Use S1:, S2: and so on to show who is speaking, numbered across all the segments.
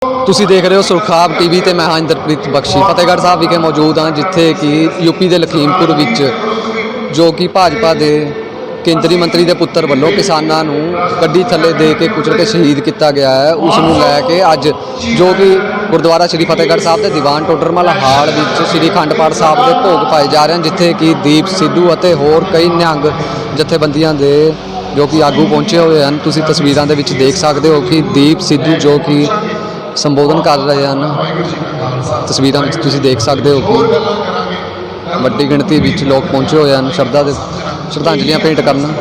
S1: ਤੁਸੀਂ ਦੇਖ ਰਹੇ ਹੋ ਸੁਰਖਾਬ ਟੀਵੀ ਤੇ ਮੈਂ ਹਾਂ ਇੰਦਰਪ੍ਰੀਤ ਬਖਸ਼ੀ। ਫਤਿਹਗੜ੍ਹ ਸਾਹਿਬ ਵਿਖੇ ਮੌਜੂਦ ਹਾਂ, ਜਿੱਥੇ ਕਿ ਯੂਪੀ ਦੇ ਲਖੀਮਪੁਰ ਵਿੱਚ ਜੋ ਕਿ ਭਾਜਪਾ ਦੇ ਕੇਂਦਰੀ ਮੰਤਰੀ ਦੇ ਪੁੱਤਰ ਵੱਲੋਂ ਕਿਸਾਨਾਂ ਨੂੰ ਗੱਡੀ ਥੱਲੇ ਦੇ ਕੇ ਕੁਚਲ ਕੇ ਸ਼ਹੀਦ ਕੀਤਾ ਗਿਆ ਹੈ, ਉਸ ਨੂੰ ਲੈ ਕੇ ਅੱਜ ਜੋ ਕਿ ਗੁਰਦੁਆਰਾ ਸ਼੍ਰੀ ਫਤਿਹਗੜ੍ਹ ਸਾਹਿਬ ਦੇ ਦੀਵਾਨ ਟੋਡਰਮਲ ਹਾਲ ਵਿੱਚ ਸ਼੍ਰੀ ਅਖੰਡ ਪਾਠ ਸਾਹਿਬ ਦੇ ਭੋਗ ਪਾਏ ਜਾ ਰਹੇ ਹਨ, ਜਿੱਥੇ ਕਿ ਦੀਪ ਸਿੱਧੂ ਅਤੇ ਹੋਰ ਕਈ ਨਿਹੰਗ ਜਥੇਬੰਦੀਆਂ ਦੇ ਜੋ ਕਿ ਆਗੂ ਪਹੁੰਚੇ ਹੋਏ ਹਨ। ਤੁਸੀਂ ਤਸਵੀਰਾਂ ਦੇ ਵਿੱਚ ਦੇਖ ਸਕਦੇ ਹੋ ਕਿ ਦੀਪ ਸਿੱਧੂ ਜੋ ਕਿ ਸੰਬੋਧਨ ਕਰ ਰਹੇ ਹਨ। ਤਸਵੀਰਾਂ ਵਿੱਚ ਤੁਸੀਂ ਦੇਖ ਸਕਦੇ ਹੋ ਕਿ ਵੱਡੀ ਗਿਣਤੀ ਵਿੱਚ ਲੋਕ ਪਹੁੰਚੇ ਹੋਏ ਹਨ ਸ਼ਰਧਾਂਜਲੀਆਂ ਭੇਂਟ ਕਰਨ।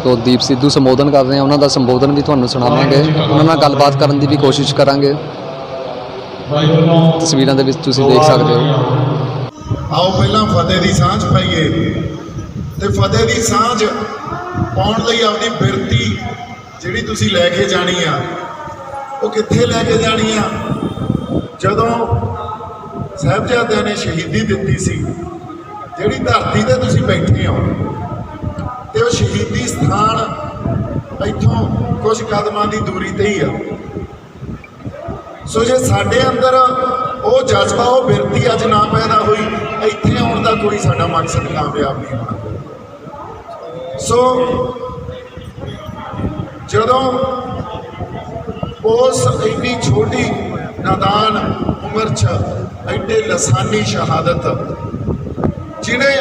S1: ਤੋ ਦੀਪ ਸਿੱਧੂ ਸੰਬੋਧਨ ਕਰ ਰਹੇ ਹਨ, ਉਹਨਾਂ ਦਾ ਸੰਬੋਧਨ ਵੀ ਤੁਹਾਨੂੰ ਸੁਣਾਵਾਂਗੇ, ਉਹਨਾਂ ਨਾਲ ਗੱਲਬਾਤ ਕਰਨ ਦੀ ਵੀ ਕੋਸ਼ਿਸ਼ ਕਰਾਂਗੇ। ਤਸਵੀਰਾਂ ਦੇ ਵਿੱਚ ਤੁਸੀਂ ਦੇਖ ਸਕਦੇ ਹੋ।
S2: ਆਓ ਪਹਿਲਾਂ ਫਤਿਹ ਦੀ ਸਾਂਝ ਪਾਈਏ ਤੇ ਫਤਿਹ ਦੀ ਸਾਂਝ ਪਾਉਣ ਲਈ ਆਪਣੀ ਬਿਰਤੀ ਜਿਹੜੀ ਤੁਸੀਂ ਲੈ ਕੇ ਜਾਣੀ ਆ, ਉਹ ਕਿੱਥੇ ਲੈ ਕੇ ਜਾਣੀ ਆ? ਜਦੋਂ ਸਾਹਿਬਜ਼ਾਦਿਆਂ ਨੇ ਸ਼ਹੀਦੀ ਦਿੱਤੀ ਸੀ, ਜਿਹੜੀ ਧਰਤੀ ਤੇ ਤੁਸੀਂ ਬੈਠੇ ਹੋ, ਤੇ ਉਹ ਸ਼ਹੀਦੀ ਸਥਾਨ ਇੱਥੋਂ ਕੁਝ ਕਦਮਾਂ ਦੀ ਦੂਰੀ ਤੇ ਹੀ ਆ। ਸੋ ਜੇ ਸਾਡੇ ਅੰਦਰ ਉਹ ਜਜ਼ਬਾ, ਉਹ ਬਿਰਤੀ ਅੱਜ ਨਾ ਪੈਦਾ ਹੋਈ, ਇੱਥੇ ਆਉਣ ਦਾ ਕੋਈ ਸਾਡਾ ਮਕਸਦ ਕਾਮਯਾਬ ਨਹੀਂ ਹੋਣਾ। ਸੋ ਜਦੋਂ ਉਸ ਇੰਨੀ ਛੋਟੀ ਨਾਦਾਨ ਉਮਰ 'ਚ ਐਡੇ ਲਸਾਨੀ ਸ਼ਹਾਦਤ, ਜਿਹਨੇ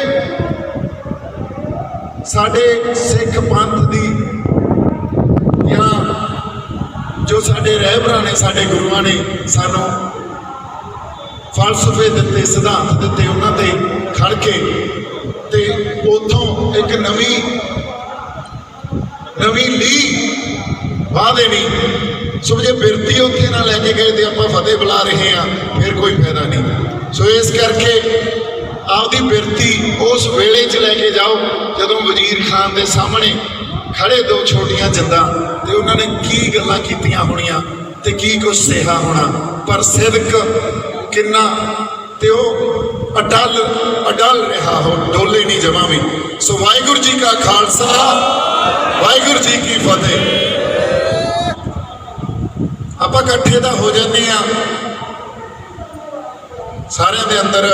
S2: ਸਾਡੇ ਸਿੱਖ ਪੰਥ ਦੀ ਜਾਂ ਜੋ ਸਾਡੇ ਰਹਿਬਰਾਂ ਨੇ, ਸਾਡੇ ਗੁਰੂਆਂ ਨੇ ਸਾਨੂੰ ਫਲਸਫੇ ਦਿੱਤੇ, ਸਿਧਾਂਤ ਦਿੱਤੇ, ਉਹਨਾਂ ਤੇ ਖੜ ਕੇ ਤੇ ਉੱਥੋਂ ਇੱਕ ਨਵੀਂ ਲੀਹ ਵਾਹ ਦੇਣੀ। ਸੋ ਜੇ ਬਿਰਤੀ ਉੱਥੇ ਨਾ ਲੈ ਕੇ ਗਏ ਤੇ ਆਪਾਂ ਫਤਿਹ ਬੁਲਾ ਰਹੇ ਹਾਂ, ਫਿਰ ਕੋਈ ਫਾਇਦਾ ਨਹੀਂ। ਸੋ ਇਸ ਕਰਕੇ ਆਪਦੀ ਬਿਰਤੀ ਉਸ ਵੇਲੇ 'ਚ ਲੈ ਕੇ ਜਾਓ ਜਦੋਂ ਵਜ਼ੀਰ ਖਾਨ ਦੇ ਸਾਹਮਣੇ ਖੜੇ ਦੋ ਛੋਟੀਆਂ ਜਿੰਦਾਂ, ਤੇ ਉਹਨਾਂ ਨੇ ਕੀ ਗੱਲਾਂ ਕੀਤੀਆਂ ਹੋਣੀਆਂ ਤੇ ਕੀ ਕੁਛ ਸਿਹਾ ਹੋਣਾ, ਪਰ ਸਿਦਕ ਕਿੰਨਾ, ਤੇ ਉਹ ਅਡਲ ਰਿਹਾ, ਹੋ ਡੋਲੇ ਨਹੀਂ ਜਮਾਂ ਵੀ। ਸੋ ਵਾਹਿਗੁਰੂ ਜੀ ਕਾ ਖਾਲਸਾ, ਵਾਹਿਗੁਰੂ ਜੀ ਕੀ ਫਤਿਹ। ਆਪਾਂ ਇਕੱਠੇ ਤਾਂ ਹੋ ਜਾਂਦੇ ਆ, ਸਾਰਿਆਂ ਦੇ ਅੰਦਰ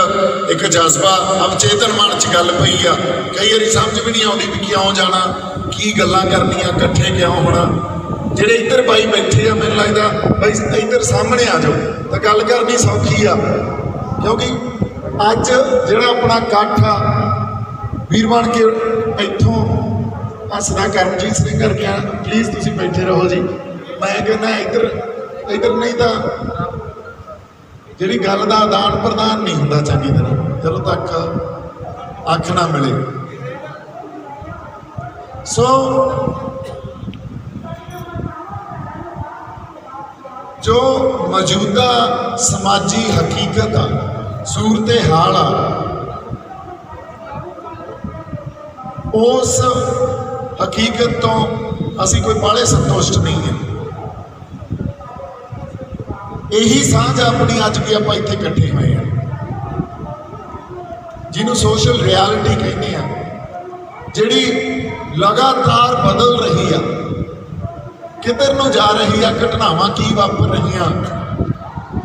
S2: ਇੱਕ ਜਜ਼ਬਾ ਅਵਚੇਤਨ ਮਨ 'ਚ ਗੱਲ ਪਈ ਆ। ਕਈ ਵਾਰੀ ਸਮਝ ਵੀ ਨਹੀਂ ਆਉਂਦੀ ਵੀ ਕਿਉਂ ਜਾਣਾ, ਕੀ ਗੱਲਾਂ ਕਰਨੀਆਂ, ਇਕੱਠੇ ਕਿਉਂ ਹੋਣਾ। ਜਿਹੜੇ ਇੱਧਰ ਬਾਈ ਬੈਠੇ ਆ, ਮੈਨੂੰ ਲੱਗਦਾ ਬਾਈ ਇੱਧਰ ਸਾਹਮਣੇ ਆ ਜਾਓ ਤਾਂ ਗੱਲ ਕਰਨੀ ਸੌਖੀ ਆ, ਕਿਉਂਕਿ ਅੱਜ ਜਿਹੜਾ ਆਪਣਾ ਇਕੱਠ ਆ, ਵੀਰ ਬਣ ਕੇ ਇੱਥੋਂ ਹੱਸਦਾ ਕਰਮਜੀਤ ਸਿੰਘ ਕਰਕੇ ਆ, ਪਲੀਜ਼ ਤੁਸੀਂ ਬੈਠੇ ਰਹੋ ਜੀ। ਮੈਂ ਕਹਿੰਦਾ ਇੱਧਰ ਨਹੀਂ ਤਾਂ ਜਿਹੜੀ ਗੱਲ ਦਾ ਆਦਾਨ ਪ੍ਰਦਾਨ ਨਹੀਂ ਹੁੰਦਾ ਚੰਗੀ ਤਰ੍ਹਾਂ, ਜਦੋਂ ਤੱਕ ਅੱਖ ਨਾ ਮਿਲੇ। ਸੋ ਜੋ ਮੌਜੂਦਾ ਸਮਾਜੀ ਹਕੀਕਤ ਆ, ਸੂਰਤੇ ਹਾਲ ਆ, ਉਸ ਹਕੀਕਤ ਤੋਂ ਅਸੀਂ ਕੋਈ ਬਾਹਲੇ ਸੰਤੁਸ਼ਟ ਨਹੀਂ ਹਾਂ। ਇਹੀ ਸਾਂਝ ਆਪਣੀ ਅੱਜ ਵੀ ਆਪਾਂ ਇੱਥੇ ਇਕੱਠੇ ਹੋਏ ਆ, ਜਿਹਨੂੰ ਸੋਸ਼ਲ ਰਿਐਲਿਟੀ ਕਹਿੰਦੇ ਆ, ਜਿਹੜੀ ਲਗਾਤਾਰ ਬਦਲ ਰਹੀ ਆ, ਕਿੱਧਰ ਨੂੰ ਜਾ ਰਹੀ ਆ, ਘਟਨਾਵਾਂ ਕੀ ਵਾਪਰ ਰਹੀਆਂ,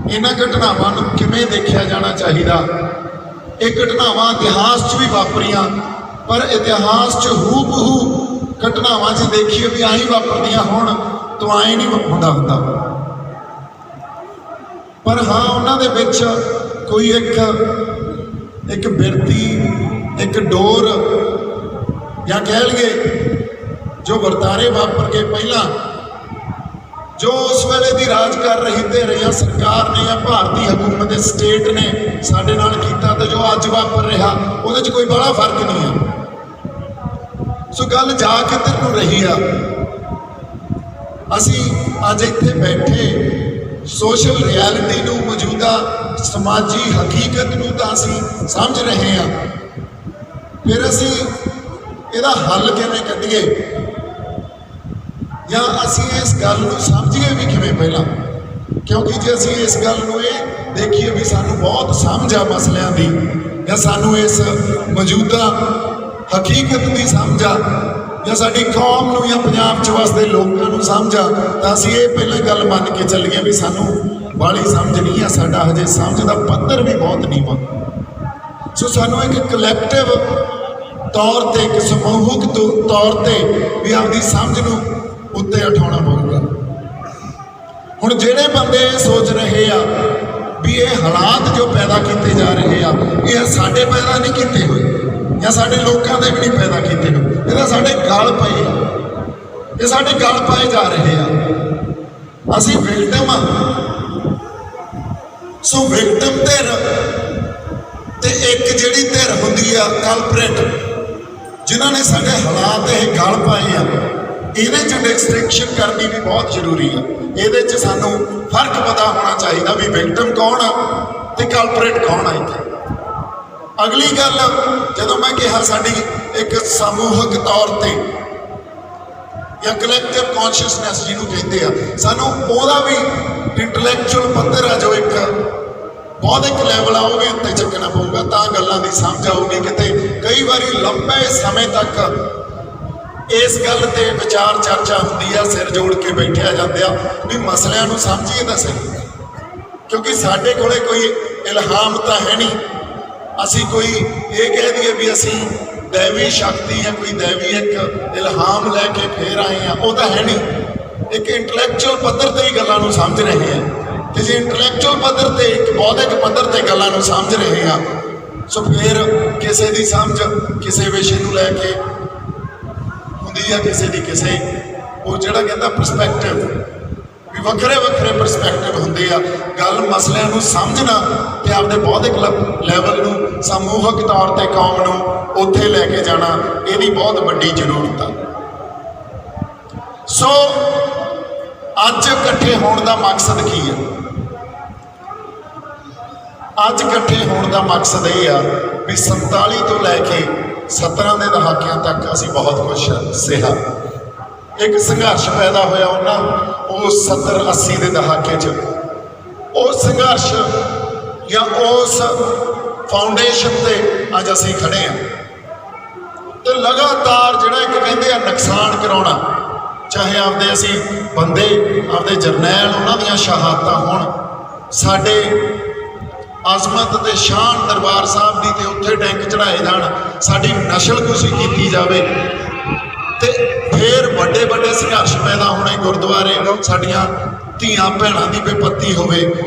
S2: ਇਹਨਾਂ ਘਟਨਾਵਾਂ ਨੂੰ ਕਿਵੇਂ ਦੇਖਿਆ ਜਾਣਾ ਚਾਹੀਦਾ। ਇਹ ਘਟਨਾਵਾਂ ਇਤਿਹਾਸ 'ਚ ਵੀ ਵਾਪਰੀਆਂ, ਪਰ ਇਤਿਹਾਸ 'ਚ ਹੂਬਹੂ ਘਟਨਾਵਾਂ 'ਚ ਦੇਖੀਏ ਵੀ ਆਹੀ ਵਾਪਰਦੀਆਂ ਹੁਣ ਤਾਂ ਆਏ ਨਹੀਂ ਹੁੰਦਾ ਹੁੰਦਾ, ਪਰ ਹਾਂ ਉਹਨਾਂ ਦੇ ਵਿੱਚ ਕੋਈ ਇੱਕ ਬਿਰਤੀ, ਇੱਕ ਡੋਰ, ਜਾਂ ਕਹਿ ਲਈਏ ਜੋ ਵਰਤਾਰੇ ਵਾਪਰ ਕੇ ਪਹਿਲਾਂ ਜੋ ਉਸ ਵੇਲੇ ਦੀ ਰਾਜ ਕਰ ਰਹੀ ਤੇ ਰਹੀਆਂ ਸਰਕਾਰ ਨੇ ਜਾਂ ਭਾਰਤੀ ਹਕੂਮਤ ਦੇ ਸਟੇਟ ਨੇ ਸਾਡੇ ਨਾਲ ਕੀਤਾ, ਤੇ ਜੋ ਅੱਜ ਵਾਪਰ ਰਿਹਾ ਉਹਦੇ 'ਚ ਕੋਈ ਬੜਾ ਫਰਕ ਨਹੀਂ ਆ। ਸੋ ਗੱਲ ਜਾ ਕਿੱਧਰ ਨੂੰ ਰਹੀ ਆ? ਅਸੀਂ ਅੱਜ ਇੱਥੇ ਬੈਠੇ ਸੋਸ਼ਲ ਰਿਐਲਿਟੀ ਨੂੰ, ਮੌਜੂਦਾ ਸਮਾਜੀ ਹਕੀਕਤ ਨੂੰ ਤਾਂ ਅਸੀਂ ਸਮਝ ਰਹੇ ਹਾਂ, ਫਿਰ ਅਸੀਂ ਇਹਦਾ ਹੱਲ ਕਿਵੇਂ ਕੱਢੀਏ, ਜਾਂ ਅਸੀਂ ਇਸ ਗੱਲ ਨੂੰ ਸਮਝੀਏ ਵੀ ਕਿਵੇਂ ਪਹਿਲਾਂ? ਕਿਉਂਕਿ ਜੇ ਅਸੀਂ ਇਸ ਗੱਲ ਨੂੰ ਇਹ ਦੇਖੀਏ ਵੀ ਸਾਨੂੰ ਬਹੁਤ ਸਮਝ ਆ ਮਸਲਿਆਂ ਦੀ, ਜਾਂ ਸਾਨੂੰ ਇਸ ਮੌਜੂਦਾ ਹਕੀਕਤ ਦੀ ਸਮਝ ਆ, ਜਾਂ ਸਾਡੀ ਕੌਮ ਨੂੰ ਜਾਂ ਪੰਜਾਬ 'ਚ ਵਸਦੇ ਲੋਕਾਂ ਨੂੰ ਸਮਝ ਆ, ਤਾਂ ਅਸੀਂ ਇਹ ਪਹਿਲਾਂ ਗੱਲ ਮੰਨ ਕੇ ਚੱਲੀਏ ਵੀ ਸਾਨੂੰ ਬਾਹਲੀ ਸਮਝ ਨਹੀਂ ਆ, ਸਾਡਾ ਹਜੇ ਸਮਝ ਦਾ ਪੱਧਰ ਵੀ ਬਹੁਤ ਨੀਵਾਂ। ਸੋ ਸਾਨੂੰ ਇੱਕ ਕਲੈਕਟਿਵ ਤੌਰ ਤੇ, ਇੱਕ ਸਮੂਹਕ ਤੌਰ ਤੇ ਵੀ ਆਪਦੀ ਸਮਝ ਨੂੰ ਉੱਤੇ ਉਠਾਉਣਾ ਪਊਗਾ। ਹੁਣ ਜਿਹੜੇ ਬੰਦੇ ਇਹ ਸੋਚ ਰਹੇ ਆ ਵੀ ਇਹ ਹਾਲਾਤ ਜੋ ਪੈਦਾ ਕੀਤੇ ਜਾ ਰਹੇ ਆ, ਇਹ ਸਾਡੇ ਪੈਦਾ ਨਹੀਂ ਕੀਤੇ ਹੋਏ ਜਾਂ ਸਾਡੇ ਲੋਕਾਂ ਦੇ ਵੀ ਨਹੀਂ ਪੈਦਾ ਕੀਤੇ ਹੋਏ, ਇਹ ਤਾਂ ਸਾਡੇ ਗਲ ਪਏ ਆ, ਇਹ ਸਾਡੇ ਗਲ ਪਾਏ ਜਾ ਰਹੇ ਆ। ਅਸੀਂ ਵਿਕਟਮ ਆ। ਸੋ ਵਿਕਟਮ ਧਿਰ ਤੇ ਇੱਕ ਜਿਹੜੀ ਧਿਰ ਹੁੰਦੀ ਆ ਕਲਪ੍ਰੇਟ, ਜਿਨ੍ਹਾਂ ਨੇ ਸਾਡੇ ਹਾਲਾਤ ਇਹ ਗਲ ਪਾਏ ਆ, ਇਹਦੇ 'ਚ ਡਿਸਟਿੰਕਸ਼ਨ ਕਰਨੀ ਵੀ ਬਹੁਤ ਜ਼ਰੂਰੀ ਆ। ਇਹਦੇ 'ਚ ਸਾਨੂੰ ਫਰਕ ਪਤਾ ਹੋਣਾ ਚਾਹੀਦਾ ਵੀ ਵਿਕਟਮ ਕੌਣ ਆ ਤੇ ਕਲਪ੍ਰੇਟ ਕੌਣ ਆ। ਇੱਥੇ ਅਗਲੀ ਗੱਲ, ਜਦੋਂ ਮੈਂ ਕਿਹਾ ਸਾਡੀ ਇੱਕ ਸਮੂਹਕ ਤੌਰ ਤੇ ਜਾਂ ਕਲੈਕਟਿਵ ਕੌਨਸ਼ੀਅਸਨੈਸ ਜਿਹਨੂੰ ਕਹਿੰਦੇ ਆ, ਸਾਨੂੰ ਉਹਦਾ ਵੀ ਇੰਟੈਲੈਕਚੁਅਲ ਪੱਧਰ ਆ ਜੋ ਇੱਕ ਬਹੁਤ ਇੱਕ ਲੈਵਲ ਆ, ਉਹ ਵੀ ਉੱਤੇ ਚੱਕਣਾ ਪਊਗਾ, ਤਾਂ ਗੱਲਾਂ ਦੀ ਸਮਝ ਆਊਗੀ। ਕਿਤੇ ਕਈ ਵਾਰੀ ਲੰਬੇ ਸਮੇਂ ਤੱਕ ਇਸ ਗੱਲ ਤੇ ਵਿਚਾਰ ਚਰਚਾ ਹੁੰਦੀ ਆ, ਸਿਰ ਜੋੜ ਕੇ ਬੈਠਿਆ ਜਾਂਦੇ ਆ ਵੀ ਮਸਲਿਆਂ ਨੂੰ ਸਮਝੀਏ ਤਾਂ ਸਹੀ, ਕਿਉਂਕਿ ਸਾਡੇ ਕੋਲੇ ਕੋਈ ਇਲਹਾਮ ਤਾਂ ਹੈ ਨਹੀਂ। ਅਸੀਂ ਕੋਈ ਇਹ ਕਹਿ ਦਈਏ ਵੀ ਅਸੀਂ ਦੈਵੀ ਸ਼ਕਤੀ ਜਾਂ ਕੋਈ ਦੈਵੀ ਇੱਕ ਇਲਹਾਮ ਲੈ ਕੇ ਫੇਰ ਆਏ ਆ, ਉਹ ਤਾਂ ਹੈ ਨਹੀਂ। ਇੱਕ ਇੰਟੈਲੈਕਚੁਅਲ ਪੱਧਰ ਤੇ ਹੀ ਗੱਲਾਂ ਨੂੰ ਸਮਝ ਰਹੇ ਆ, ਤੇ ਜੇ ਇੰਟੈਲੈਕਚੁਅਲ ਪੱਧਰ ਤੇ, ਇੱਕ ਬੌਧਿਕ ਪੱਧਰ ਤੇ ਗੱਲਾਂ ਨੂੰ ਸਮਝ ਰਹੇ ਆ, ਸੋ ਫਿਰ ਕਿਸੇ ਦੀ ਸਮਝ ਕਿਸੇ ਵਿਸ਼ੇ ਨੂੰ ਲੈ ਕੇ ਹੁੰਦੀ ਆ, ਕਿਸੇ ਦੀ ਕਿਸੇ, ਉਹ ਜਿਹੜਾ ਕਹਿੰਦਾ ਪਰਸਪੈਕਟਿਵ, ਵੀ ਵੱਖਰੇ ਵੱਖਰੇ ਪਰਸਪੈਕਟਿਵ ਹੁੰਦੇ ਆ। ਗੱਲ ਮਸਲਿਆਂ ਨੂੰ ਸਮਝਣਾ ਤੇ ਆਪਦੇ ਬੌਧਿਕ ਲੈਵਲ ਨੂੰ, ਸਮੂਹਕ ਤੌਰ ਤੇ ਕੌਮ ਨੂੰ ਉੱਥੇ ਲੈ ਕੇ ਜਾਣਾ, ਇਹਦੀ ਬਹੁਤ ਵੱਡੀ ਜ਼ਰੂਰਤ ਆ। ਸੋ ਅੱਜ ਇਕੱਠੇ ਹੋਣ ਦਾ ਮਕਸਦ ਕੀ ਹੈ? ਅੱਜ ਇਕੱਠੇ ਹੋਣ ਦਾ ਮਕਸਦ ਇਹ ਆ ਵੀ 47 ਤੋਂ ਲੈ ਕੇ 70 ਦੇ ਦਹਾਕਿਆਂ ਤੱਕ ਅਸੀਂ ਬਹੁਤ ਕੁਝ ਸਹਿਆ। ਇੱਕ ਸੰਘਰਸ਼ ਪੈਦਾ ਹੋਇਆ ਉਹਨਾਂ ਉਹ 70-80 ਦੇ ਦਹਾਕੇ 'ਚ, ਉਸ ਸੰਘਰਸ਼ ਜਾਂ ਉਸ ਫਾਊਂਡੇਸ਼ਨ ਤੇ ਅੱਜ ਅਸੀਂ ਖੜੇ ਹਾਂ। ਤੇ ਲਗਾਤਾਰ ਜਿਹੜਾ ਇੱਕ ਕਹਿੰਦੇ ਆ ਨੁਕਸਾਨ ਕਰਾਉਣਾ, ਚਾਹੇ ਆਪਦੇ ਅਸੀਂ ਬੰਦੇ, ਆਪਦੇ ਜਰਨੈਲ, ਉਹਨਾਂ ਦੀਆਂ ਸ਼ਹਾਦਤਾਂ ਹੋਣ, ਸਾਡੇ ਅਜ਼ਮਤ ਤੇ ਸ਼ਾਨ ਦਰਬਾਰ ਸਾਹਿਬ ਦੀ, ਤੇ ਉੱਥੇ ਟੈਂਕ ਚੜਾਏ ਜਾਣ, ਸਾਡੀ ਨਸਲਕੁਸ਼ੀ ਕੀਤੀ ਜਾਵੇ, ਤੇ ਫਿਰ ਵੱਡੇ ਵੱਡੇ ਸੰਘਰਸ਼ ਪੈਦਾ ਹੋਣੇ, ਗੁਰਦੁਆਰੇ, ਸਾਡੀਆਂ ਧੀਆਂ ਭੈਣਾਂ ਦੀ ਬੇਪੱਤੀ ਹੋਵੇ।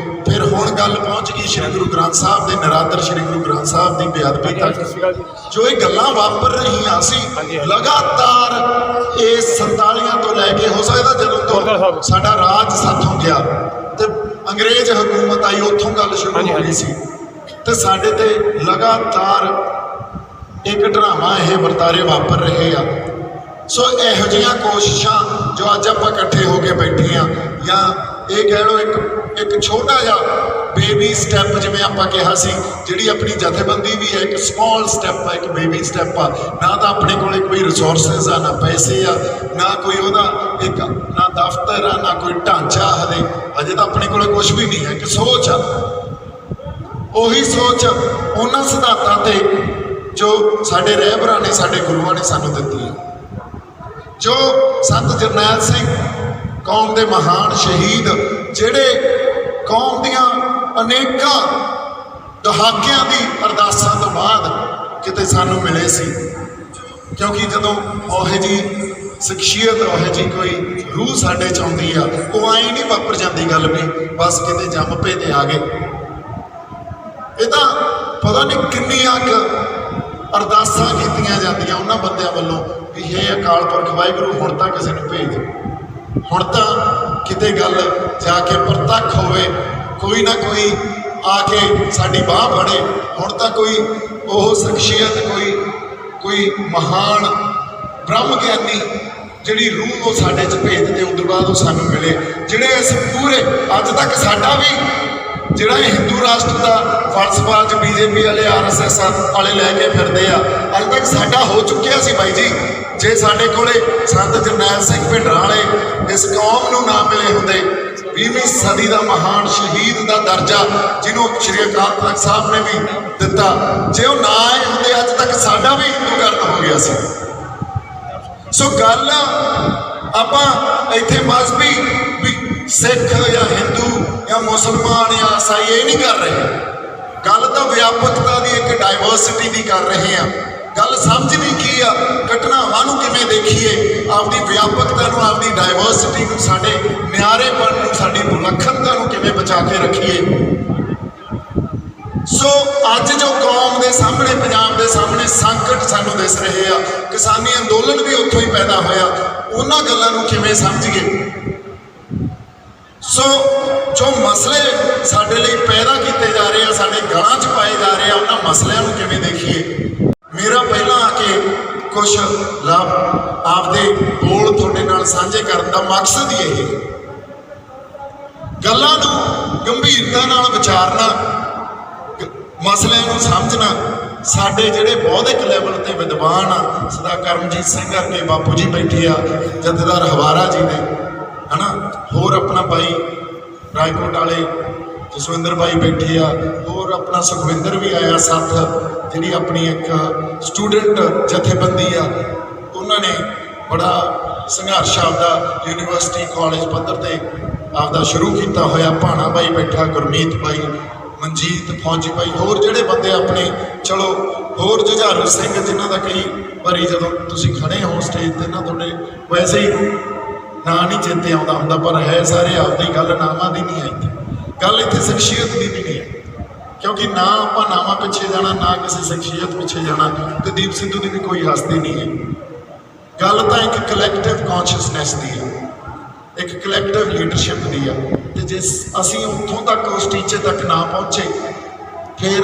S2: ਫਿਰ ਹੁਣ ਗੱਲ ਪਹੁੰਚ ਗਈ ਸ਼੍ਰੀ ਗੁਰੂ ਗ੍ਰੰਥ ਸਾਹਿਬ ਦੇ ਨਰਾਦਰ, ਸ਼੍ਰੀ ਗੁਰੂ ਗ੍ਰੰਥ ਸਾਹਿਬ ਦੀ ਬੇਅਦਬੀ ਤੱਕ। ਜੋ ਇਹ ਗੱਲਾਂ ਵਾਪਰ ਰਹੀਆਂ ਸੀ ਲਗਾਤਾਰ, ਇਹ 47 ਤੋਂ ਲੈ ਕੇ, ਹੋ ਸਕਦਾ ਜਦੋਂ ਤੋਂ ਸਾਡਾ ਰਾਜ ਸਾਥੋਂ ਗਿਆ ਤੇ ਅੰਗਰੇਜ਼ ਹਕੂਮਤ ਆਈ, ਉੱਥੋਂ ਗੱਲ ਸ਼ੁਰੂ ਹੋ ਗਈ ਸੀ, ਤੇ ਸਾਡੇ ਤੇ ਲਗਾਤਾਰ ਇੱਕ ਡਰਾਮਾ ਇਹ ਵਰਤਾਰੇ ਵਾਪਰ ਰਹੇ ਆ। ਸੋ ਇਹੋ ਜਿਹੀਆਂ ਕੋਸ਼ਿਸ਼ਾਂ ਜੋ ਅੱਜ ਆਪਾਂ ਇਕੱਠੇ ਹੋ ਕੇ ਬੈਠੇ ਆ, ਜਾਂ ਇਹ ਕਹਿ ਲਓ ਇੱਕ ਛੋਟਾ ਜਿਹਾ ਬੇਬੀ ਸਟੈਪ, ਜਿਵੇਂ ਆਪਾਂ ਕਿਹਾ ਸੀ, ਜਿਹੜੀ ਆਪਣੀ ਜਥੇਬੰਦੀ ਵੀ ਹੈ, ਇੱਕ ਸਮਾਲ ਸਟੈਪ ਆ, ਇੱਕ ਬੇਬੀ ਸਟੈਪ ਆ। ਨਾ ਤਾਂ ਆਪਣੇ ਕੋਲੇ ਕੋਈ ਰਿਸੋਰਸਿਸ ਆ, ਨਾ ਪੈਸੇ ਆ, ਨਾ ਕੋਈ ਉਹਦਾ ਇੱਕ, ਨਾ ਦਫ਼ਤਰ ਆ, ਨਾ ਕੋਈ ਢਾਂਚਾ। ਹਜੇ ਤਾਂ ਆਪਣੇ ਕੋਲੇ ਕੁਝ ਵੀ ਨਹੀਂ ਹੈ, ਇੱਕ ਸੋਚ ਆ। ਉਹੀ ਸੋਚ ਉਹਨਾਂ ਸਿਧਾਂਤਾਂ ਤੇ ਜੋ ਸਾਡੇ ਰਹਿਬਰਾਂ ਨੇ, ਸਾਡੇ ਗੁਰੂਆਂ ਨੇ ਸਾਨੂੰ ਦਿੱਤੀ ਹੈ। ਜੋ ਸੰਤ ਜਰਨੈਲ ਸਿੰਘ, ਕੌਮ ਦੇ ਮਹਾਨ ਸ਼ਹੀਦ, ਜਿਹੜੇ ਕੌਮ ਦੀਆਂ ਅਨੇਕਾਂ ਦਹਾਕਿਆਂ ਦੀ ਅਰਦਾਸਾਂ ਤੋਂ ਬਾਅਦ ਕਿਤੇ ਸਾਨੂੰ ਮਿਲੇ ਸੀ, ਕਿਉਂਕਿ ਜਦੋਂ ਉਹ ਜਿਹੀ ਸ਼ਖਸੀਅਤ, ਉਹ ਜਿਹੀ ਕੋਈ ਰੂਹ ਸਾਡੇ 'ਚ ਆਉਂਦੀ ਆ, ਉਹ ਐਂ ਨਹੀਂ ਵਾਪਰ ਜਾਂਦੀ ਗੱਲ ਵੀ ਬਸ ਕਿਤੇ ਜੰਮ ਪੇ ਤੇ ਆ ਗਏ। ਇਹ ਤਾਂ ਪਤਾ ਨਹੀਂ ਕਿੰਨੀਆਂ ਕੁ ਅਰਦਾਸਾਂ ਕੀਤੀਆਂ ਜਾਂਦੀਆਂ ਉਹਨਾਂ ਬੰਦਿਆਂ ਵੱਲੋਂ ਵੀ ਹੇ ਅਕਾਲ ਪੁਰਖ ਵਾਹਿਗੁਰੂ, ਹੁਣ ਤਾਂ ਕਿਸੇ ਨੂੰ ਭੇਜ, ਹੁਣ ਤਾਂ ਕਿਤੇ ਗੱਲ ਜਾ ਕੇ ਪ੍ਰਤੱਖ ਹੋਵੇ, ਕੋਈ ਨਾ ਕੋਈ ਆ ਕੇ ਸਾਡੀ ਬਾਹ ਫੜੇ, ਹੁਣ ਤਾਂ ਕੋਈ ਉਹ ਸ਼ਖਸੀਅਤ, ਕੋਈ ਮਹਾਨ ਬ੍ਰਹਮ ਗਿਆਨੀ ਜਿਹੜੀ ਰੂਹ ਉਹ ਸਾਡੇ 'ਚ ਭੇਜ ਤੇ ਉਦੋਂ ਬਾਅਦ ਉਹ ਸਾਨੂੰ ਮਿਲੇ। ਜਿਹੜੇ ਇਸ ਪੂਰੇ ਅੱਜ ਤੱਕ ਸਾਡਾ ਵੀ ਜਿਹੜਾ ਇਹ ਹਿੰਦੂ ਰਾਸ਼ਟਰ ਦਾ ਫਲਸਫਾ ਅੱਜ BJP ਵਾਲੇ, RSS ਵਾਲੇ ਲੈ ਕੇ ਫਿਰਦੇ ਆ, ਅੱਜ ਤੱਕ ਸਾਡਾ ਹੋ ਚੁੱਕਿਆ ਸੀ ਬਾਈ ਜੀ। ਜੇ ਸਾਡੇ ਕੋਲੇ ਸੰਤ ਜਰਨੈਲ ਸਿੰਘ ਭਿੰਡਰਾਂ ਵਾਲੇ ਇਸ ਕੌਮ ਨੂੰ ਨਾ ਮਿਲੇ ਹੁੰਦੇ, 20ਵੀਂ ਸਦੀ ਦਾ ਮਹਾਨ ਸ਼ਹੀਦ ਦਾ ਦਰਜਾ ਜਿਹਨੂੰ ਸ਼੍ਰੀ ਅਕਾਲ ਤਖਤ ਸਾਹਿਬ ਨੇ ਵੀ ਦਿੱਤਾ, ਜੇ ਉਹ ਨਾ ਆਏ ਹੁੰਦੇ ਅੱਜ ਤੱਕ ਸਾਡਾ ਵੀ ਹਿੰਦੂਕਰਨ ਹੋ ਗਿਆ ਸੀ। ਸੋ ਗੱਲ ਆਪਾਂ ਇੱਥੇ ਮਜ਼ਹਬੀ ਵੀ ਸਿੱਖ ਜਾਂ ਹਿੰਦੂ ਜਾਂ ਮੁਸਲਮਾਨ ਜਾਂ ਈਸਾਈ ਇਹ ਨਹੀਂ ਕਰ ਰਹੇ। ਗੱਲ ਤਾਂ ਵਿਆਪਕਤਾ ਦੀ, ਇੱਕ ਡਾਈਵਰਸਿਟੀ ਦੀ ਕਰ ਰਹੇ ਆ। ਗੱਲ ਸਮਝਣੀ ਕੀ ਆ, ਘਟਨਾਵਾਂ ਨੂੰ ਕਿਵੇਂ ਦੇਖੀਏ, ਆਪਦੀ ਵਿਆਪਕਤਾ ਨੂੰ, ਆਪਦੀ ਡਾਈਵਰਸਿਟੀ ਨੂੰ, ਸਾਡੇ ਨਿਆਰੇਪਣ ਨੂੰ, ਸਾਡੀ ਵਿਲੱਖਣਤਾ ਨੂੰ ਕਿਵੇਂ ਬਚਾ ਕੇ ਰੱਖੀਏ। ਸੋ ਅੱਜ ਜੋ ਕੌਮ ਦੇ ਸਾਹਮਣੇ, ਪੰਜਾਬ ਦੇ ਸਾਹਮਣੇ ਸੰਕਟ ਸਾਨੂੰ ਦਿਸ ਰਹੇ ਆ, ਕਿਸਾਨੀ ਅੰਦੋਲਨ ਵੀ ਉੱਥੋਂ ਹੀ ਪੈਦਾ ਹੋਇਆ, ਉਹਨਾਂ ਗੱਲਾਂ ਨੂੰ ਕਿਵੇਂ ਸਮਝੀਏ। ਸੋ ਜੋ ਮਸਲੇ ਸਾਡੇ ਲਈ ਪੈਦਾ ਕੀਤੇ ਜਾ ਰਹੇ ਆ, ਸਾਡੇ ਗਲਾਂ 'ਚ ਪਾਏ ਜਾ ਰਹੇ ਆ, ਉਹਨਾਂ ਮਸਲਿਆਂ ਨੂੰ ਕਿਵੇਂ ਦੇਖੀਏ। ਮੇਰਾ ਪਹਿਲਾਂ ਆ ਕੇ ਕੁਝ ਆਪਦੇ ਬੋਲ ਤੁਹਾਡੇ ਨਾਲ ਸਾਂਝੇ ਕਰਨ ਦਾ ਮਕਸਦ ਹੀ ਇਹ, ਗੱਲਾਂ ਨੂੰ ਗੰਭੀਰਤਾ ਨਾਲ ਵਿਚਾਰਨਾ, ਮਸਲਿਆਂ ਨੂੰ ਸਮਝਣਾ। ਸਾਡੇ ਜਿਹੜੇ ਬੌਧਿਕ ਲੈਵਲ ਤੇ ਵਿਦਵਾਨ ਆ, ਸਦਾ ਕਰਮਜੀਤ ਸਿੰਘ ਵਰਗੇ ਬਾਪੂ ਜੀ ਬੈਠੇ ਆ, ਜਥੇਦਾਰ ਹਵਾਰਾ ਜੀ ਨੇ, ਹਨਾ, ਹੋਰ ਆਪਣਾ ਬਾਈ ਰਾਏਕੋਟ ਵਾਲੇ ਜਸਵਿੰਦਰ ਬਾਈ ਬੈਠੇ ਆ, ਹੋਰ ਆਪਣਾ ਸੁਖਵਿੰਦਰ ਵੀ ਆਇਆ ਸਾਥ, ਜਿਹੜੀ ਆਪਣੀ ਇੱਕ ਸਟੂਡੈਂਟ ਜਥੇਬੰਦੀ ਆ, ਉਹਨਾਂ ਨੇ ਬੜਾ ਸੰਘਰਸ਼ ਆਪਦਾ ਯੂਨੀਵਰਸਿਟੀ ਕਾਲਜ ਪੱਧਰ ਤੇ ਆਪਦਾ ਸ਼ੁਰੂ ਕੀਤਾ ਹੋਇਆ। ਭਾਣਾ ਬਾਈ ਬੈਠਾ, ਗੁਰਮੀਤ ਬਾਈ, ਮਨਜੀਤ, ਫੌਜੀ ਬਾਈ, ਹੋਰ ਜਿਹੜੇ ਬੰਦੇ ਆਪਣੇ, ਚਲੋ ਹੋਰ ਜੁਝਾਰੂ ਸਿੰਘ, ਜਿਨ੍ਹਾਂ ਦਾ ਕਈ ਵਾਰੀ ਜਦੋਂ ਤੁਸੀਂ ਖੜੇ ਹੋ ਸਟੇਜ ਤੇ ਨਾ, ਤੁਹਾਡੇ ਵੈਸੇ ਹੀ ਨਾਂ ਨਹੀਂ ਚੇਤੇ ਆਉਂਦਾ ਹੁੰਦਾ, ਪਰ ਹੈ ਸਾਰੇ ਆਪਦੀ ਗੱਲ, ਨਾਮਾਂ ਦੀ ਨਹੀਂ ਹੈ ਗੱਲ, ਇੱਥੇ ਸ਼ਖਸੀਅਤ ਦੀ ਵੀ ਨਹੀਂ ਹੈ। ਕਿਉਂਕਿ ਨਾ ਆਪਾਂ ਨਾਮਾਂ ਪਿੱਛੇ ਜਾਣਾ, ਨਾ ਕਿਸੇ ਸ਼ਖਸੀਅਤ ਪਿੱਛੇ ਜਾਣਾ। ਕੁਲਦੀਪ ਸਿੱਧੂ ਦੀ ਵੀ ਕੋਈ ਹਸਤੀ ਨਹੀਂ ਹੈ। ਗੱਲ ਤਾਂ ਇੱਕ ਕਲੈਕਟਿਵ ਕੌਨਸ਼ੀਅਸਨੈਸ ਦੀ ਹੈ, ਇੱਕ ਕਲੈਕਟਿਵ ਲੀਡਰਸ਼ਿਪ ਦੀ ਆ। ਤੇ ਜੇ ਅਸੀਂ ਉੱਥੋਂ ਤੱਕ, ਉਸ ਟੀਚੇ ਤੱਕ ਨਾ ਪਹੁੰਚੇ, ਫਿਰ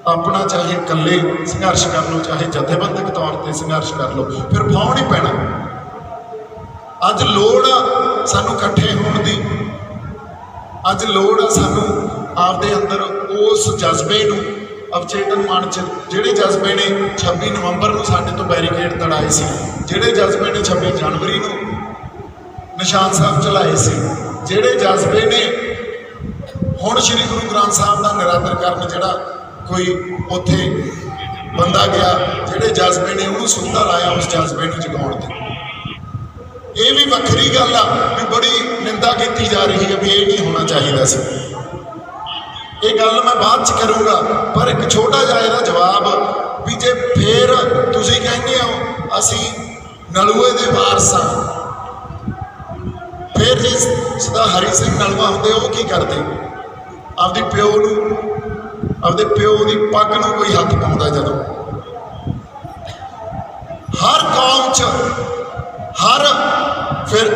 S2: ਆਪਣਾ ਚਾਹੇ ਇਕੱਲੇ ਸੰਘਰਸ਼ ਕਰ ਲਓ, ਚਾਹੇ ਜਥੇਬੰਦਕ ਤੌਰ ਤੇ ਸੰਘਰਸ਼ ਕਰ ਲਓ, ਫਿਰ ਫਾਉ ਨਹੀਂ ਪੈਣਾ। ਅੱਜ ਲੋੜ ਆ ਸਾਨੂੰ ਇਕੱਠੇ ਹੋਣ ਦੀ, ਅੱਜ ਲੋੜ ਆ ਸਾਨੂੰ ਆਪਦੇ ਅੰਦਰ ਉਸ ਜਜ਼ਬੇ ਨੂੰ ਅਵਚੇਤਨ ਮਨ 'ਚ, ਜਿਹੜੇ ਜਜ਼ਬੇ ਨੇ 26 ਨਵੰਬਰ ਨੂੰ ਸਾਡੇ ਤੋਂ ਬੈਰੀਕੇਡ ਤੜਾਏ ਸੀ, ਜਿਹੜੇ ਜਜ਼ਬੇ ਨੇ 26 ਜਨਵਰੀ ਨੂੰ ਨਿਸ਼ਾਨ ਸਾਹਿਬ ਚਲਾਏ ਸੀ, ਜਿਹੜੇ ਜਜ਼ਬੇ ਨੇ ਹੁਣ ਸ਼੍ਰੀ ਗੁਰੂ ਗ੍ਰੰਥ ਸਾਹਿਬ ਦਾ ਨਿਰਾਦਰ ਕਰਨ, ਜਿਹੜਾ ਕੋਈ ਉੱਥੇ ਬੰਦਾ ਗਿਆ, ਜਿਹੜੇ ਜਜ਼ਬੇ ਨੇ ਉਹਨੂੰ ਸੁੱਤਾ ਲਾਇਆ, ਉਸ ਜਜ਼ਬੇ ਨੂੰ ਜਗਾਉਣ ਤੇ। ਇਹ ਵੀ ਵੱਖਰੀ ਗੱਲ ਆ ਵੀ ਬੜੀ ਨਿੰਦਾ ਕੀਤੀ ਜਾ ਰਹੀ ਹੈ ਵੀ ਇਹ ਨਹੀਂ ਹੋਣਾ ਚਾਹੀਦਾ ਸੀ। ਇਹ ਗੱਲ ਮੈਂ ਬਾਅਦ 'ਚ ਕਰੂੰਗਾ, ਪਰ ਇੱਕ ਛੋਟਾ ਜਿਹਾ ਇਹਦਾ ਜਵਾਬ ਵੀ ਜੇ ਫੇਰ ਤੁਸੀਂ ਕਹਿੰਦੇ ਹੋ ਅਸੀਂ ਨਲੂਏ ਦੇ ਵਾਰਸ ਹਾਂ, ਫਿਰ ਜੇ ਸਦਾ ਹਰੀ ਸਿੰਘ ਨਲੂਆ ਹੁੰਦੇ, ਉਹ ਕੀ ਕਰਦੇ? ਆਪਦੇ ਪਿਓ ਨੂੰ, ਆਪਦੇ ਪਿਓ ਦੀ ਪੱਗ ਨੂੰ ਕੋਈ ਹੱਥ ਪਾਉਂਦਾ ਜਦੋਂ। ਹਰ ਕੌਮ 'ਚ, ਹਰ ਫਿਰ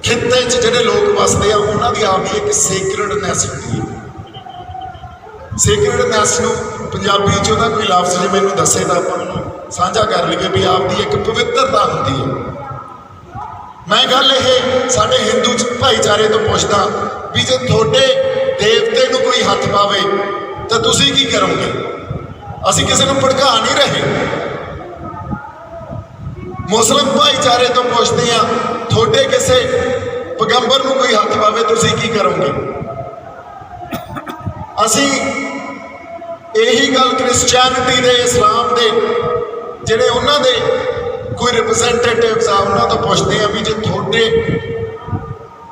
S2: ਖਿੱਤੇ 'ਚ ਜਿਹੜੇ ਲੋਕ ਵਸਦੇ ਆ, ਉਹਨਾਂ ਦੀ ਆਪਦੀ ਇੱਕ ਸੇਕਰਡਨੈਸ ਹੁੰਦੀ ਹੈ। ਸੇਕਰਡਨੈਸ ਨੂੰ ਪੰਜਾਬੀ 'ਚ ਉਹਦਾ ਕੋਈ ਲਫ਼ਜ਼ ਜੇ ਮੈਨੂੰ ਦੱਸੇ ਤਾਂ ਆਪਾਂ ਨੂੰ ਸਾਂਝਾ ਕਰ ਲਈਏ ਵੀ ਆਪਦੀ ਇੱਕ ਪਵਿੱਤਰਤਾ ਹੁੰਦੀ ਹੈ। ਮੈਂ ਗੱਲ ਇਹ ਸਾਡੇ ਹਿੰਦੂ ਭਾਈਚਾਰੇ ਤੋਂ ਪੁੱਛਦਾ ਵੀ ਜੇ ਤੁਹਾਡੇ ਦੇਵਤੇ ਨੂੰ ਕੋਈ ਹੱਥ ਪਾਵੇ ਤਾਂ ਤੁਸੀਂ ਕੀ ਕਰੋਗੇ? ਅਸੀਂ ਕਿਸੇ ਨੂੰ ਭੜਕਾ ਨਹੀਂ ਰਹੇ। ਮੁਸਲਿਮ ਭਾਈਚਾਰੇ ਤੋਂ ਪੁੱਛਦੇ ਆ, ਤੁਹਾਡੇ ਕਿਸੇ ਪੈਗੰਬਰ ਨੂੰ ਕੋਈ ਹੱਥ ਪਾਵੇ ਤੁਸੀਂ ਕੀ ਕਰੋਗੇ? ਅਸੀਂ ਇਹੀ ਗੱਲ ਕ੍ਰਿਸਚੀਅਨਿਟੀ ਦੇ, ਇਸਲਾਮ ਦੇ, ਜਿਹੜੇ ਉਹਨਾਂ ਦੇ ਕੋਈ ਰਿਪਰੈਜ਼ੈਂਟੇਟਿਵਸ ਆ, ਉਹਨਾਂ ਤੋਂ ਪੁੱਛਦੇ ਆ ਵੀ ਜੇ ਤੁਹਾਡੇ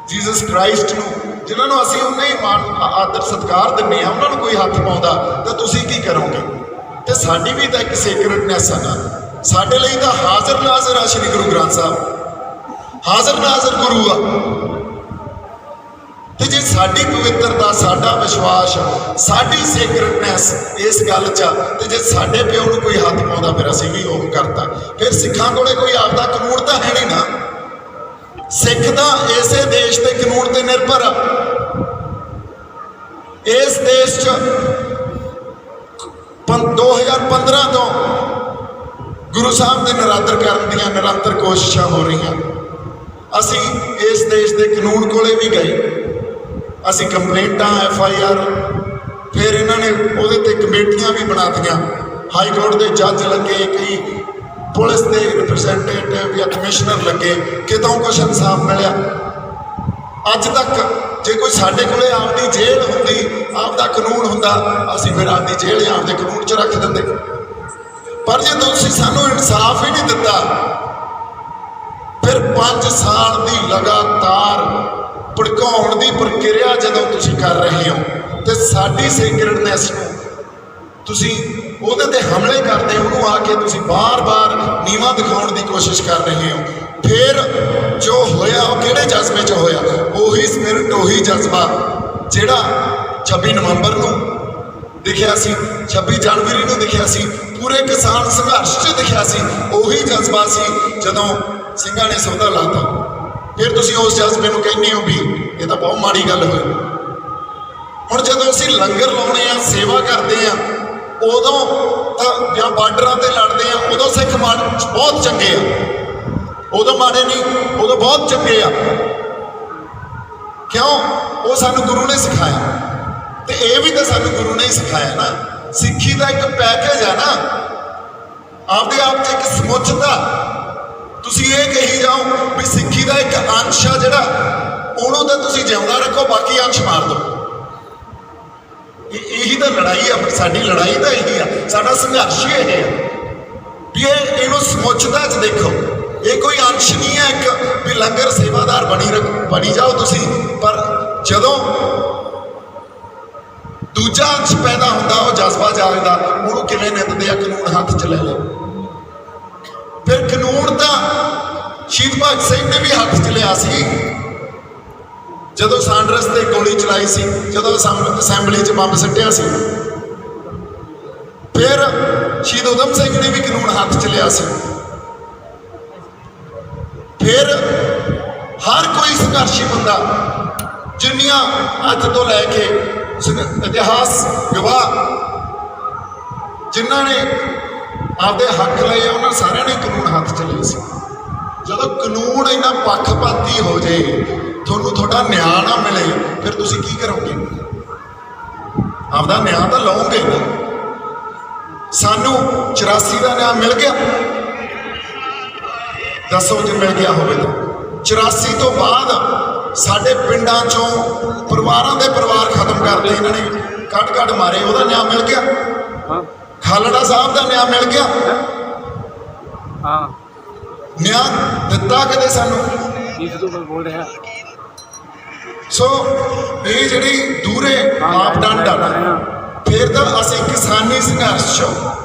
S2: ਜੀਸਸ ਕ੍ਰਾਈਸਟ ਨੂੰ, ਜਿਨ੍ਹਾਂ ਨੂੰ ਅਸੀਂ ਉਹਨੇ ਹੀ ਮਾਣ ਆਦਰ ਸਤਿਕਾਰ ਦਿੰਦੇ ਆ, ਉਹਨਾਂ ਨੂੰ ਕੋਈ ਹੱਥ ਪਾਉਂਦਾ ਤਾਂ ਤੁਸੀਂ ਕੀ ਕਰੋਗੇ? ਤੇ ਸਾਡੀ ਵੀ ਤਾਂ ਇੱਕ ਸੇਕਰਡਨੈਸ ਆ ਨਾ, ਸਾਡੇ ਲਈ ਤਾਂ ਹਾਜ਼ਰ ਨਾਜ਼ਰ ਆ ਸ਼੍ਰੀ ਗੁਰੂ ਗ੍ਰੰਥ ਸਾਹਿਬ, ਹਾਜ਼ਰ ਨਾਜ਼ਰ ਗੁਰੂ ਆ। ਤੇ ਜੇ ਸਾਡੀ ਪਵਿੱਤਰਤਾ, ਸਾਡਾ ਵਿਸ਼ਵਾਸ, ਸਾਡੀ ਸੇਕਰਡਨੈਸ ਇਸ ਗੱਲ 'ਚ ਆ, ਤੇ ਜੇ ਸਾਡੇ ਪਿਓ ਨੂੰ ਕੋਈ ਹੱਥ ਪਾਉਂਦਾ ਫਿਰ ਅਸੀਂ ਵੀ ਉਹ ਕਰਤਾ। ਫਿਰ ਸਿੱਖਾਂ ਕੋਲੇ ਕੋਈ ਆਪਦਾ ਕਾਨੂੰਨ ਤਾਂ ਹੈ ਨਹੀਂ ਨਾ। ਸਿੱਖ ਤਾਂ ਇਸੇ ਦੇਸ਼ ਦੇ ਕਾਨੂੰਨ ਤੇ ਨਿਰਭਰ ਆ। ਇਸ ਦੇਸ਼ 'ਚ 2015 ਤੋਂ ਗੁਰੂ ਸਾਹਿਬ ਦੇ ਨਿਰਾਦਰ ਕਰਨ ਦੀਆਂ ਨਿਰੰਤਰ ਕੋਸ਼ਿਸ਼ਾਂ ਹੋ ਰਹੀਆਂ। ਅਸੀਂ ਇਸ ਦੇਸ਼ ਦੇ ਕਾਨੂੰਨ ਕੋਲੇ ਵੀ ਗਏ, ਅਸੀਂ ਕੰਪਲੇਂਟਾਂ, FIR, ਫਿਰ ਇਹਨਾਂ ਨੇ ਉਹਦੇ ਤੇ ਕਮੇਟੀਆਂ ਵੀ ਬਣਾਤੀਆਂ, ਹਾਈ ਕੋਰਟ ਦੇ ਜੱਜ ਲੱਗੇ, ਕਈ ਪੁਲਿਸ ਦੇ ਰਿਪਰੈਜ਼ੈਂਟੇਟਿਵ ਜਾਂ ਕਮਿਸ਼ਨਰ ਲੱਗੇ, ਕਿਤੋਂ ਕੁਛ ਇਨਸਾਫ ਮਿਲਿਆ? ਅੱਜ ਤੱਕ ਜੇ ਕੋਈ ਸਾਡੇ ਕੋਲੇ ਆਪਦੀ ਜੇਲ੍ਹ ਹੁੰਦੀ, ਆਪਦਾ ਕਾਨੂੰਨ ਹੁੰਦਾ, ਅਸੀਂ ਫਿਰ ਆਪਦੀ ਜੇਲ੍ਹ ਆਪਦੇ ਕਾਨੂੰਨ 'ਚ ਰੱਖ ਦਿੰਦੇ। ਪਰ ਜੇ ਤੁਸੀਂ ਸਾਨੂੰ ਇਨਸਾਫ ਹੀ ਨਹੀਂ ਦਿੱਤਾ, ਫਿਰ 5 ਸਾਲ ਦੀ ਲਗਾਤਾਰ ਭੜਕਾਉਣ ਦੀ ਪ੍ਰਕਿਰਿਆ ਜਦੋਂ ਤੁਸੀਂ ਕਰ ਰਹੇ ਹੋ ਤੇ ਸਾਡੀ ਸੇਕਰਡਨੈਸ ਨੂੰ ਤੁਸੀਂ ਉਹਦੇ ਤੇ ਹਮਲੇ ਕਰਦੇ ਹੋ, ਉਹਨੂੰ ਆ ਕੇ ਤੁਸੀਂ ਬਾਰ-ਬਾਰ ਨੀਵਾਂ ਦਿਖਾਉਣ ਦੀ ਕੋਸ਼ਿਸ਼ ਕਰ ਰਹੇ ਹੋ। ਫਿਰ ਜੋ ਹੋਇਆ ਉਹ ਕਿਹੜੇ ਜਜ਼ਬੇ 'ਚ ਹੋਇਆ? ਉਹੀ ਸਪਿਰਿਟ, ਉਹੀ ਜਜ਼ਬਾ ਜਿਹੜਾ 26 ਨਵੰਬਰ ਨੂੰ ਦਿਖਿਆ ਸੀ, 26 ਜਨਵਰੀ ਨੂੰ ਦਿਖਿਆ ਸੀ, ਪੂਰੇ ਕਿਸਾਨ ਸੰਘਰਸ਼ 'ਚ ਦਿਖਿਆ ਸੀ। ਉਹੀ ਜਜ਼ਬਾ ਸੀ ਜਦੋਂ ਸਿੰਘਾਂ ਨੇ ਸੌਦਾ ਲਾਤਾ। ਫਿਰ ਤੁਸੀਂ ਉਸ ਜਜ਼ਬੇ ਨੂੰ ਕਹਿੰਦੇ ਹੋ ਵੀ ਇਹ ਤਾਂ ਬਹੁਤ ਮਾੜੀ ਗੱਲ ਹੋਈ। ਹੁਣ ਜਦੋਂ ਅਸੀਂ ਲੰਗਰ ਲਾਉਣੇ ਆ, ਸੇਵਾ ਕਰਦੇ ਆ, ਉਦੋਂ ਤਾਂ ਜਾਂ ਬਾਰਡਰਾਂ ਤੇ ਲੜਦੇ ਆ, ਉਦੋਂ ਸਿੱਖ ਬਹੁਤ ਚੰਗੇ ਆ, ਉਦੋਂ ਮਾੜੇ ਨਹੀਂ, ਉਦੋਂ ਬਹੁਤ ਚੰਗੇ ਆ। ਕਿਉਂ? ਉਹ ਸਾਨੂੰ ਗੁਰੂ ਨੇ ਸਿਖਾਇਆ, ਤੇ ਇਹ ਵੀ ਤਾਂ ਸਾਨੂੰ ਗੁਰੂ ਨੇ ਹੀ ਸਿਖਾਇਆ ਨਾ। ਸਿੱਖੀ ਦਾ ਇੱਕ ਪੈਕੇਜ ਹੈ ਨਾ, ਆਪਦੇ ਆਪ 'ਚ ਇੱਕ ਸਮੁੱਚਤਾ। ਤੁਸੀਂ ਇਹ ਕਹੀ ਜਾਓ ਵੀ ਸਿੱਖੀ ਦਾ ਇੱਕ ਅੰਸ਼ ਆ ਜਿਹੜਾ, ਉਹਨੂੰ ਤਾਂ ਤੁਸੀਂ ਜਿਉਂਦਾ ਰੱਖੋ, ਬਾਕੀ ਅੰਸ਼ ਮਾਰ ਦਿਓ। ਇਹੀ ਤਾਂ ਲੜਾਈ ਆ, ਸਾਡੀ ਲੜਾਈ ਤਾਂ ਇਹੀ ਆ, ਸਾਡਾ ਸੰਘਰਸ਼ ਹੀ ਇਹ ਹੈ ਵੀ ਇਹਨੂੰ ਸਮੁੱਚਤਾ 'ਚ ਦੇਖੋ। ਇਹ ਕੋਈ ਅੰਸ਼ ਨਹੀਂ ਹੈ ਇੱਕ ਵੀ ਲੰਗਰ ਸੇਵਾਦਾਰ ਬਣੀ ਜਾਓ ਤੁਸੀਂ, ਪਰ ਜਦੋਂ ਦੂਜਾ ਅੰਸ਼ ਪੈਦਾ ਹੁੰਦਾ, ਉਹ ਜਜ਼ਬਾ ਜਾਗਦਾ, ਉਹਨੂੰ ਕਿਵੇਂ ਨਿੰਦਦੇ ਆ? ਕਾਨੂੰਨ ਹੱਥ 'ਚ ਲੈ ਲਓ। ਫਿਰ ਕਾਨੂੰਨ ਤਾਂ ਸ਼ਹੀਦ ਭਗਤ ਸਿੰਘ ਨੇ ਵੀ ਹੱਥ 'ਚ ਲਿਆ ਸੀ ਜਦੋਂ ਸਾਂਡਰਸ ਤੇ ਗੋਲੀ ਚਲਾਈ ਸੀ, ਜਦੋਂ ਅਸੈਂਬਲੀ 'ਚ ਬੰਬ ਸੁੱਟਿਆ ਸੀ। ਫਿਰ ਸ਼ਹੀਦ ਊਧਮ ਸਿੰਘ ਨੇ ਵੀ ਕਾਨੂੰਨ ਹੱਥ 'ਚ ਲਿਆ ਸੀ। ਫਿਰ ਹਰ ਕੋਈ ਸੰਘਰਸ਼ੀ ਬੰਦਾ, ਜਿੰਨੀਆਂ ਅੱਜ ਤੋਂ ਲੈ ਕੇ ਇਤਿਹਾਸ ਗਵਾਹ ਜਿਨ੍ਹਾਂ ਨੇ ਆਪਦੇ ਹੱਕ ਲਏ, ਉਹਨਾਂ ਸਾਰਿਆਂ ਨੇ ਕਾਨੂੰਨ ਹੱਥ 'ਚ ਲਏ ਸੀ। ਜਦੋਂ ਕਾਨੂੰਨ ਇੰਨਾ ਪੱਖਪਾਤੀ ਹੋ ਜਾਏ, ਤੁਹਾਨੂੰ ਤੁਹਾਡਾ ਨਿਆਂ ਨਾ ਮਿਲੇ, ਫਿਰ ਤੁਸੀਂ ਕੀ ਕਰੋਗੇ? ਆਪਦਾ ਨਿਆਂ ਤਾਂ ਲਓਗੇ ਨਾ। ਸਾਨੂੰ 84 ਦਾ ਨਿਆਂ ਮਿਲ ਗਿਆ, ਦੱਸੋ ਜੇ ਮਿਲ ਗਿਆ ਹੋਵੇ ਤਾਂ। 84 ਤੋਂ ਬਾਅਦ ਸਾਡੇ ਪਿੰਡਾਂ 'ਚੋਂ ਪਰਿਵਾਰਾਂ ਦੇ ਪਰਿਵਾਰ ਖਤਮ ਕਰਦੇ ਇਹਨਾਂ ਨੇ, ਕੱਢ ਮਾਰੇ, ਉਹਦਾ ਨਿਆਂ ਮਿਲ ਗਿਆ। ਖਾਲੜਾ ਸਾਹਿਬ ਦਾ ਨਿਆਂ ਮਿਲ ਗਿਆ। ਨਿਆਂ ਦਿੱਤਾ ਕਦੇ ਸਾਨੂੰ?
S3: ਬੋਲ ਰਿਹਾ।
S2: ਸੋ ਇਹ ਜਿਹੜੀ ਦੂਰੇ ਮਾਪਦੰਡ ਆ ਨਾ, ਫਿਰ ਤਾਂ ਅਸੀਂ ਕਿਸਾਨੀ ਸੰਘਰਸ਼ 'ਚ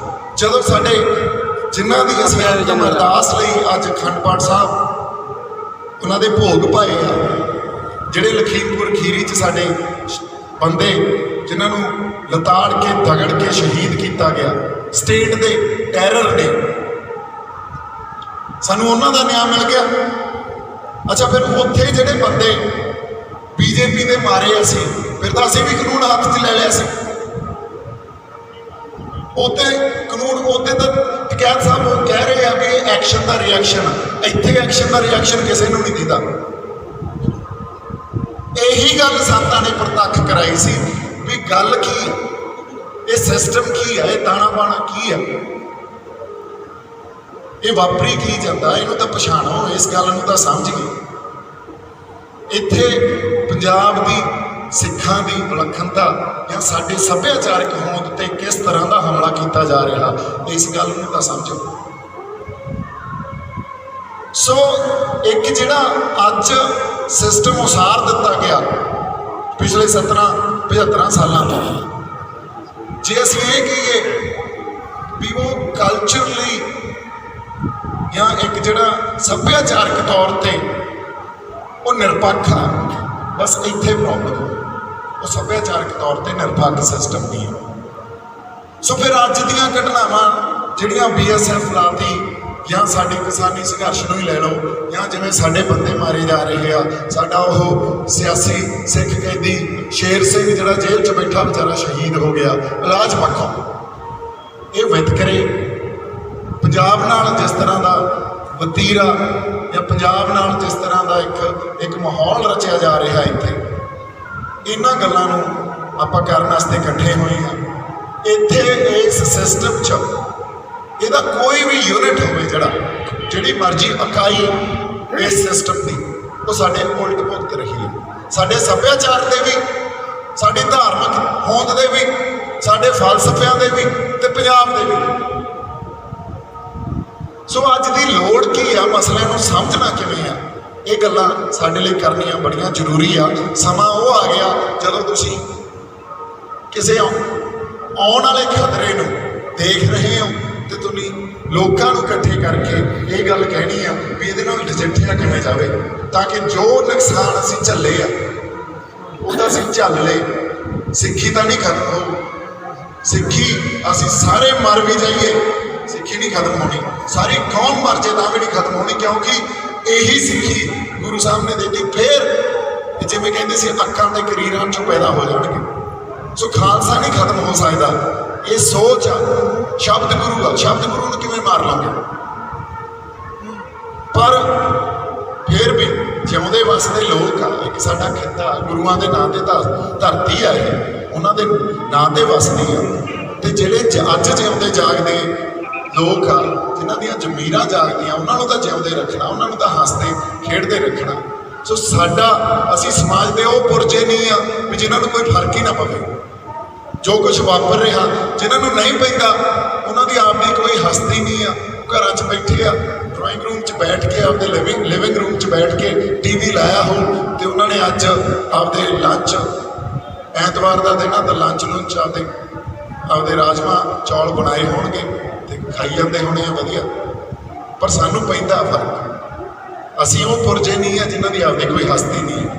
S2: ਜਦੋਂ ਸਾਡੇ ਜਿਨ੍ਹਾਂ ਦੀ ਅਸੀਂ ਅੰਤਮ ਅਰਦਾਸ ਲਈ ਅੱਜ ਅਖੰਡ ਪਾਠ ਸਾਹਿਬ ਉਹਨਾਂ ਦੇ ਭੋਗ ਪਾਏ ਆ, ਜਿਹੜੇ ਲਖੀਮਪੁਰ ਖੀਰੀ 'ਚ ਸਾਡੇ ਬੰਦੇ ਜਿਨ੍ਹਾਂ ਨੂੰ ਲਤਾੜ ਕੇ ਦਗੜ ਕੇ ਸ਼ਹੀਦ ਕੀਤਾ ਗਿਆ ਸਟੇਟ ਦੇ ਟੈਰਰ ਨੇ, ਸਾਨੂੰ ਉਹਨਾਂ ਦਾ ਨਿਆਂ ਮਿਲ ਗਿਆ। ਅੱਛਾ, ਫਿਰ ਉੱਥੇ ਜਿਹੜੇ ਬੰਦੇ ਬੀਜੇਪੀ ਦੇ ਮਾਰੇ ਅਸੀਂ, ਫਿਰ ਤਾਂ ਅਸੀਂ ਵੀ ਕਾਨੂੰਨ ਹੱਥ 'ਚ ਲੈ ਲਿਆ ਸੀ। ਉੱਥੇ ਕਾਨੂੰਨ, ਉੱਥੇ ਤਾਂ ਟਕੈਤ ਸਾਹਿਬ ਕਹਿ ਰਹੇ ਆ ਵੀ ਐਕਸ਼ਨ ਦਾ ਰਿਐਕਸ਼ਨ, ਇੱਥੇ ਐਕਸ਼ਨ ਦਾ ਰਿਐਕਸ਼ਨ ਕਿਸੇ ਨੂੰ ਨਹੀਂ ਦਿੰਦਾ। ਇਹੀ ਗੱਲ ਸੰਤਾਂ ਨੇ ਪ੍ਰਤੱਖ ਕਰਾਈ ਸੀ ਵੀ ਗੱਲ ਕੀ, ਇਹ ਸਿਸਟਮ ਕੀ ਹੈ, ਇਹ ਤਾਣਾ ਬਾਣਾ ਕੀ ਹੈ, ਇਹ ਵਾਪਰੀ ਕੀ ਜਾਂਦਾ, ਇਹਨੂੰ ਤਾਂ ਪਛਾਣੋ, ਇਸ ਗੱਲ ਨੂੰ ਤਾਂ ਸਮਝ ਗਏ। ਇੱਥੇ ਪੰਜਾਬ ਦੀ ਸਿੱਖਾਂ ਦੀ ਵਿਲੱਖਣਤਾ ਜਾਂ ਸਾਡੇ ਸੱਭਿਆਚਾਰਕ ਹੋਂਦ ਤੇ ਕਿਸ ਤਰ੍ਹਾਂ ਦਾ ਹਮਲਾ ਕੀਤਾ ਜਾ ਰਿਹਾ, ਇਸ ਗੱਲ ਨੂੰ ਤਾਂ ਸਮਝੋ। ਸੋ ਇੱਕ ਜਿਹੜਾ ਅੱਜ ਸਿਸਟਮ ਉਸਾਰ ਦਿੱਤਾ ਗਿਆ ਪਿਛਲੇ 75 ਸਾਲਾਂ ਤੋਂ, ਜੇ ਅਸੀਂ ਇਹ ਕਹੀਏ ਵੀ ਉਹ ਕਲਚਰਲੀ ਜਾਂ ਇੱਕ ਜਿਹੜਾ ਸੱਭਿਆਚਾਰਕ ਤੌਰ ਤੇ ਉਹ ਨਿਰਪੱਖ ਆ, ਬਸ ਇੱਥੇ ਪ੍ਰੋਬਲਮ। ਉਹ ਸੱਭਿਆਚਾਰਕ ਤੌਰ ਤੇ ਨਿਰਪੱਖ ਸਿਸਟਮ ਨਹੀਂ ਹੈ। ਸੋ ਫਿਰ ਅੱਜ ਦੀਆਂ ਘਟਨਾਵਾਂ ਜਿਹੜੀਆਂ BSF ਲਾਤੀ, ਜਾਂ ਸਾਡੇ ਕਿਸਾਨੀ ਸੰਘਰਸ਼ ਨੂੰ ਹੀ ਲੈ ਲਓ, ਜਾਂ ਜਿਵੇਂ ਸਾਡੇ ਬੰਦੇ ਮਾਰੇ ਜਾ ਰਹੇ ਆ, ਸਾਡਾ ਉਹ ਸਿਆਸੀ ਸਿੱਖ ਕੈਦੀ ਸ਼ੇਰ ਸਿੰਘ ਜਿਹੜਾ ਜੇਲ੍ਹ 'ਚ ਬੈਠਾ ਵਿਚਾਰਾ ਸ਼ਹੀਦ ਹੋ ਗਿਆ ਇਲਾਜ ਪੱਖੋਂ। ਇਹ ਵਿਤਕਰੇ ਪੰਜਾਬ ਨਾਲ ਜਿਸ ਤਰ੍ਹਾਂ ਦਾ ਵਤੀਰਾ ਜਾਂ ਪੰਜਾਬ ਨਾਲ ਜਿਸ ਤਰ੍ਹਾਂ ਦਾ ਇੱਕ ਮਾਹੌਲ ਰਚਿਆ ਜਾ ਰਿਹਾ ਇੱਥੇ, ਇਹਨਾਂ ਗੱਲਾਂ ਨੂੰ ਆਪਾਂ ਕਰਨ ਵਾਸਤੇ ਇਕੱਠੇ ਹੋਏ ਹਾਂ। ਇੱਥੇ ਇਸ ਸਿਸਟਮ 'ਚ ਇਹਦਾ ਕੋਈ ਵੀ ਯੂਨਿਟ ਹੋਵੇ, ਜਿਹੜੀ ਮਰਜ਼ੀ ਇਕਾਈ ਇਸ ਸਿਸਟਮ ਦੀ, ਉਹ ਸਾਡੇ ਉਲਟ ਭੁਗਤ ਰਹੀ ਹੈ। ਸਾਡੇ ਸੱਭਿਆਚਾਰ ਦੇ ਵੀ, ਸਾਡੀ ਧਾਰਮਿਕ ਹੋਂਦ ਦੇ ਵੀ, ਸਾਡੇ ਫਲਸਫਿਆਂ ਦੇ ਵੀ, ਤੇ ਪੰਜਾਬ ਦੇ ਵੀ। ਸੋ ਅੱਜ ਦੀ ਲੋੜ ਕੀ ਆ, ਮਸਲਿਆਂ ਨੂੰ ਸਮਝਣਾ ਕਿਵੇਂ ਆ, ਇਹ ਗੱਲਾਂ ਸਾਡੇ ਲਈ ਕਰਨੀਆਂ ਬੜੀਆਂ ਜ਼ਰੂਰੀ ਆ। ਸਮਾਂ ਉਹ ਆ ਗਿਆ ਜਦੋਂ ਤੁਸੀਂ ਕਿਸੇ ਆਉਣ ਵਾਲੇ ਖਤਰੇ ਨੂੰ ਦੇਖ ਰਹੇ ਹੋ ਤੇ ਤੁਸੀਂ ਲੋਕਾਂ ਨੂੰ ਇਕੱਠੇ ਕਰਕੇ ਇਹ ਗੱਲ ਕਹਿਣੀ ਆ ਵੀ ਇਹਦੇ ਨਾਲ ਨਜਿੱਠਿਆ ਕਿਵੇਂ ਜਾਵੇ, ਤਾਂ ਕਿ ਜੋ ਨੁਕਸਾਨ ਅਸੀਂ ਝੱਲੇ ਆ ਉਹਦਾ ਅਸੀਂ ਝੱਲ ਲਏ। ਸਿੱਖੀ ਤਾਂ ਨਹੀਂ ਖਤਮ ਹੋਊ, ਸਿੱਖੀ ਅਸੀਂ ਸਾਰੇ ਮਰ ਵੀ ਜਾਈਏ, ਸਿੱਖੀ ਨਹੀਂ ਖਤਮ ਹੋਣੀ, ਸਾਰੀ ਕੌਮ ਮਰ ਜੇ ਤਾਂ ਵੀ ਨਹੀਂ ਖਤਮ ਹੋਣੀ, ਕਿਉਂਕਿ ਇਹੀ ਸਿੱਖੀ ਗੁਰੂ ਸਾਹਿਬ ਨੇ ਦਿੱਤੀ। ਫਿਰ ਜਿਵੇਂ ਕਹਿੰਦੇ ਸੀ ਅੱਖਾਂ ਦੇ ਕਰੀਰਾਂ ਚੋਂ ਪੈਦਾ ਹੋ ਜਾਣਗੇ। ਸੋ ਖਾਲਸਾ ਨਹੀਂ ਖਤਮ ਹੋ ਸਕਦਾ, ਇਹ ਸੋਚ ਆ। ਸ਼ਬਦ ਗੁਰੂ ਆ, ਸ਼ਬਦ ਗੁਰੂ ਨੂੰ ਕਿਵੇਂ ਮਾਰ ਲਾਂਗੇ? ਪਰ ਫਿਰ ਵੀ ਜਿਉਂਦੇ ਵਸਦੇ ਲੋਕ ਆ, ਇੱਕ ਸਾਡਾ ਖਿੱਤਾ ਗੁਰੂਆਂ ਦੇ ਨਾਂ ਤੇ ਧਰਤੀ ਆ, ਇਹ ਉਹਨਾਂ ਦੇ ਨਾਂ ਤੇ ਵਸਦੀ ਆ। ਤੇ ਜਿਹੜੇ ਅੱਜ ਜਿਉਂਦੇ ਜਾਗਦੇ ਲੋਕ ਆ, ਜਿਨ੍ਹਾਂ ਦੀਆਂ ਜ਼ਮੀਰਾਂ ਜਾਗਦੀਆਂ, ਉਹਨਾਂ ਨੂੰ ਤਾਂ ਜਿਉਂਦੇ ਰੱਖਣਾ, ਉਹਨਾਂ ਨੂੰ ਤਾਂ ਹੱਸਦੇ ਖੇਡਦੇ ਰੱਖਣਾ। ਸੋ ਸਾਡਾ, ਅਸੀਂ ਸਮਾਜ ਦੇ ਉਹ ਪੁਰਜੇ ਨਹੀਂ ਆ ਵੀ ਜਿਨ੍ਹਾਂ ਨੂੰ ਕੋਈ ਫਰਕ ਹੀ ਨਾ ਪਵੇ। ਜੋ ਕੁਝ ਵਾਪਰ ਰਿਹਾ, ਜਿਨ੍ਹਾਂ ਨੂੰ ਨਹੀਂ ਪੈਂਦਾ ਉਹਨਾਂ ਦੀ ਆਪਦੀ ਕੋਈ ਹਸਤੀ ਨਹੀਂ ਆ, ਘਰਾਂ 'ਚ ਬੈਠੇ ਆ, ਡਰਾਇੰਗ ਰੂਮ 'ਚ ਬੈਠ ਕੇ, ਆਪਦੇ ਲਿਵਿੰਗ ਰੂਮ 'ਚ ਬੈਠ ਕੇ ਟੀਵੀ ਲਾਇਆ ਹੋ ਤੇ ਉਹਨਾਂ ਨੇ ਅੱਜ ਆਪਦੇ ਲੰਚ, ਐਤਵਾਰ ਦਾ ਦਿਨ ਆ ਤਾਂ ਲੰਚ ਆਪਦੇ ਰਾਜਮਾ ਚੌਲ ਬਣਾਏ ਹੋਣਗੇ ਤੇ ਖਾਈ ਜਾਂਦੇ ਹੋਣੇ ਆ ਵਧੀਆ। ਪਰ ਸਾਨੂੰ ਪੈਂਦਾ ਫਰਕ, ਅਸੀਂ ਉਹ ਪੁਰਜੇ ਨਹੀਂ ਆ ਜਿਨ੍ਹਾਂ ਦੀ ਆਪਦੀ ਕੋਈ ਹਸਤੀ ਨਹੀਂ ਹੈ।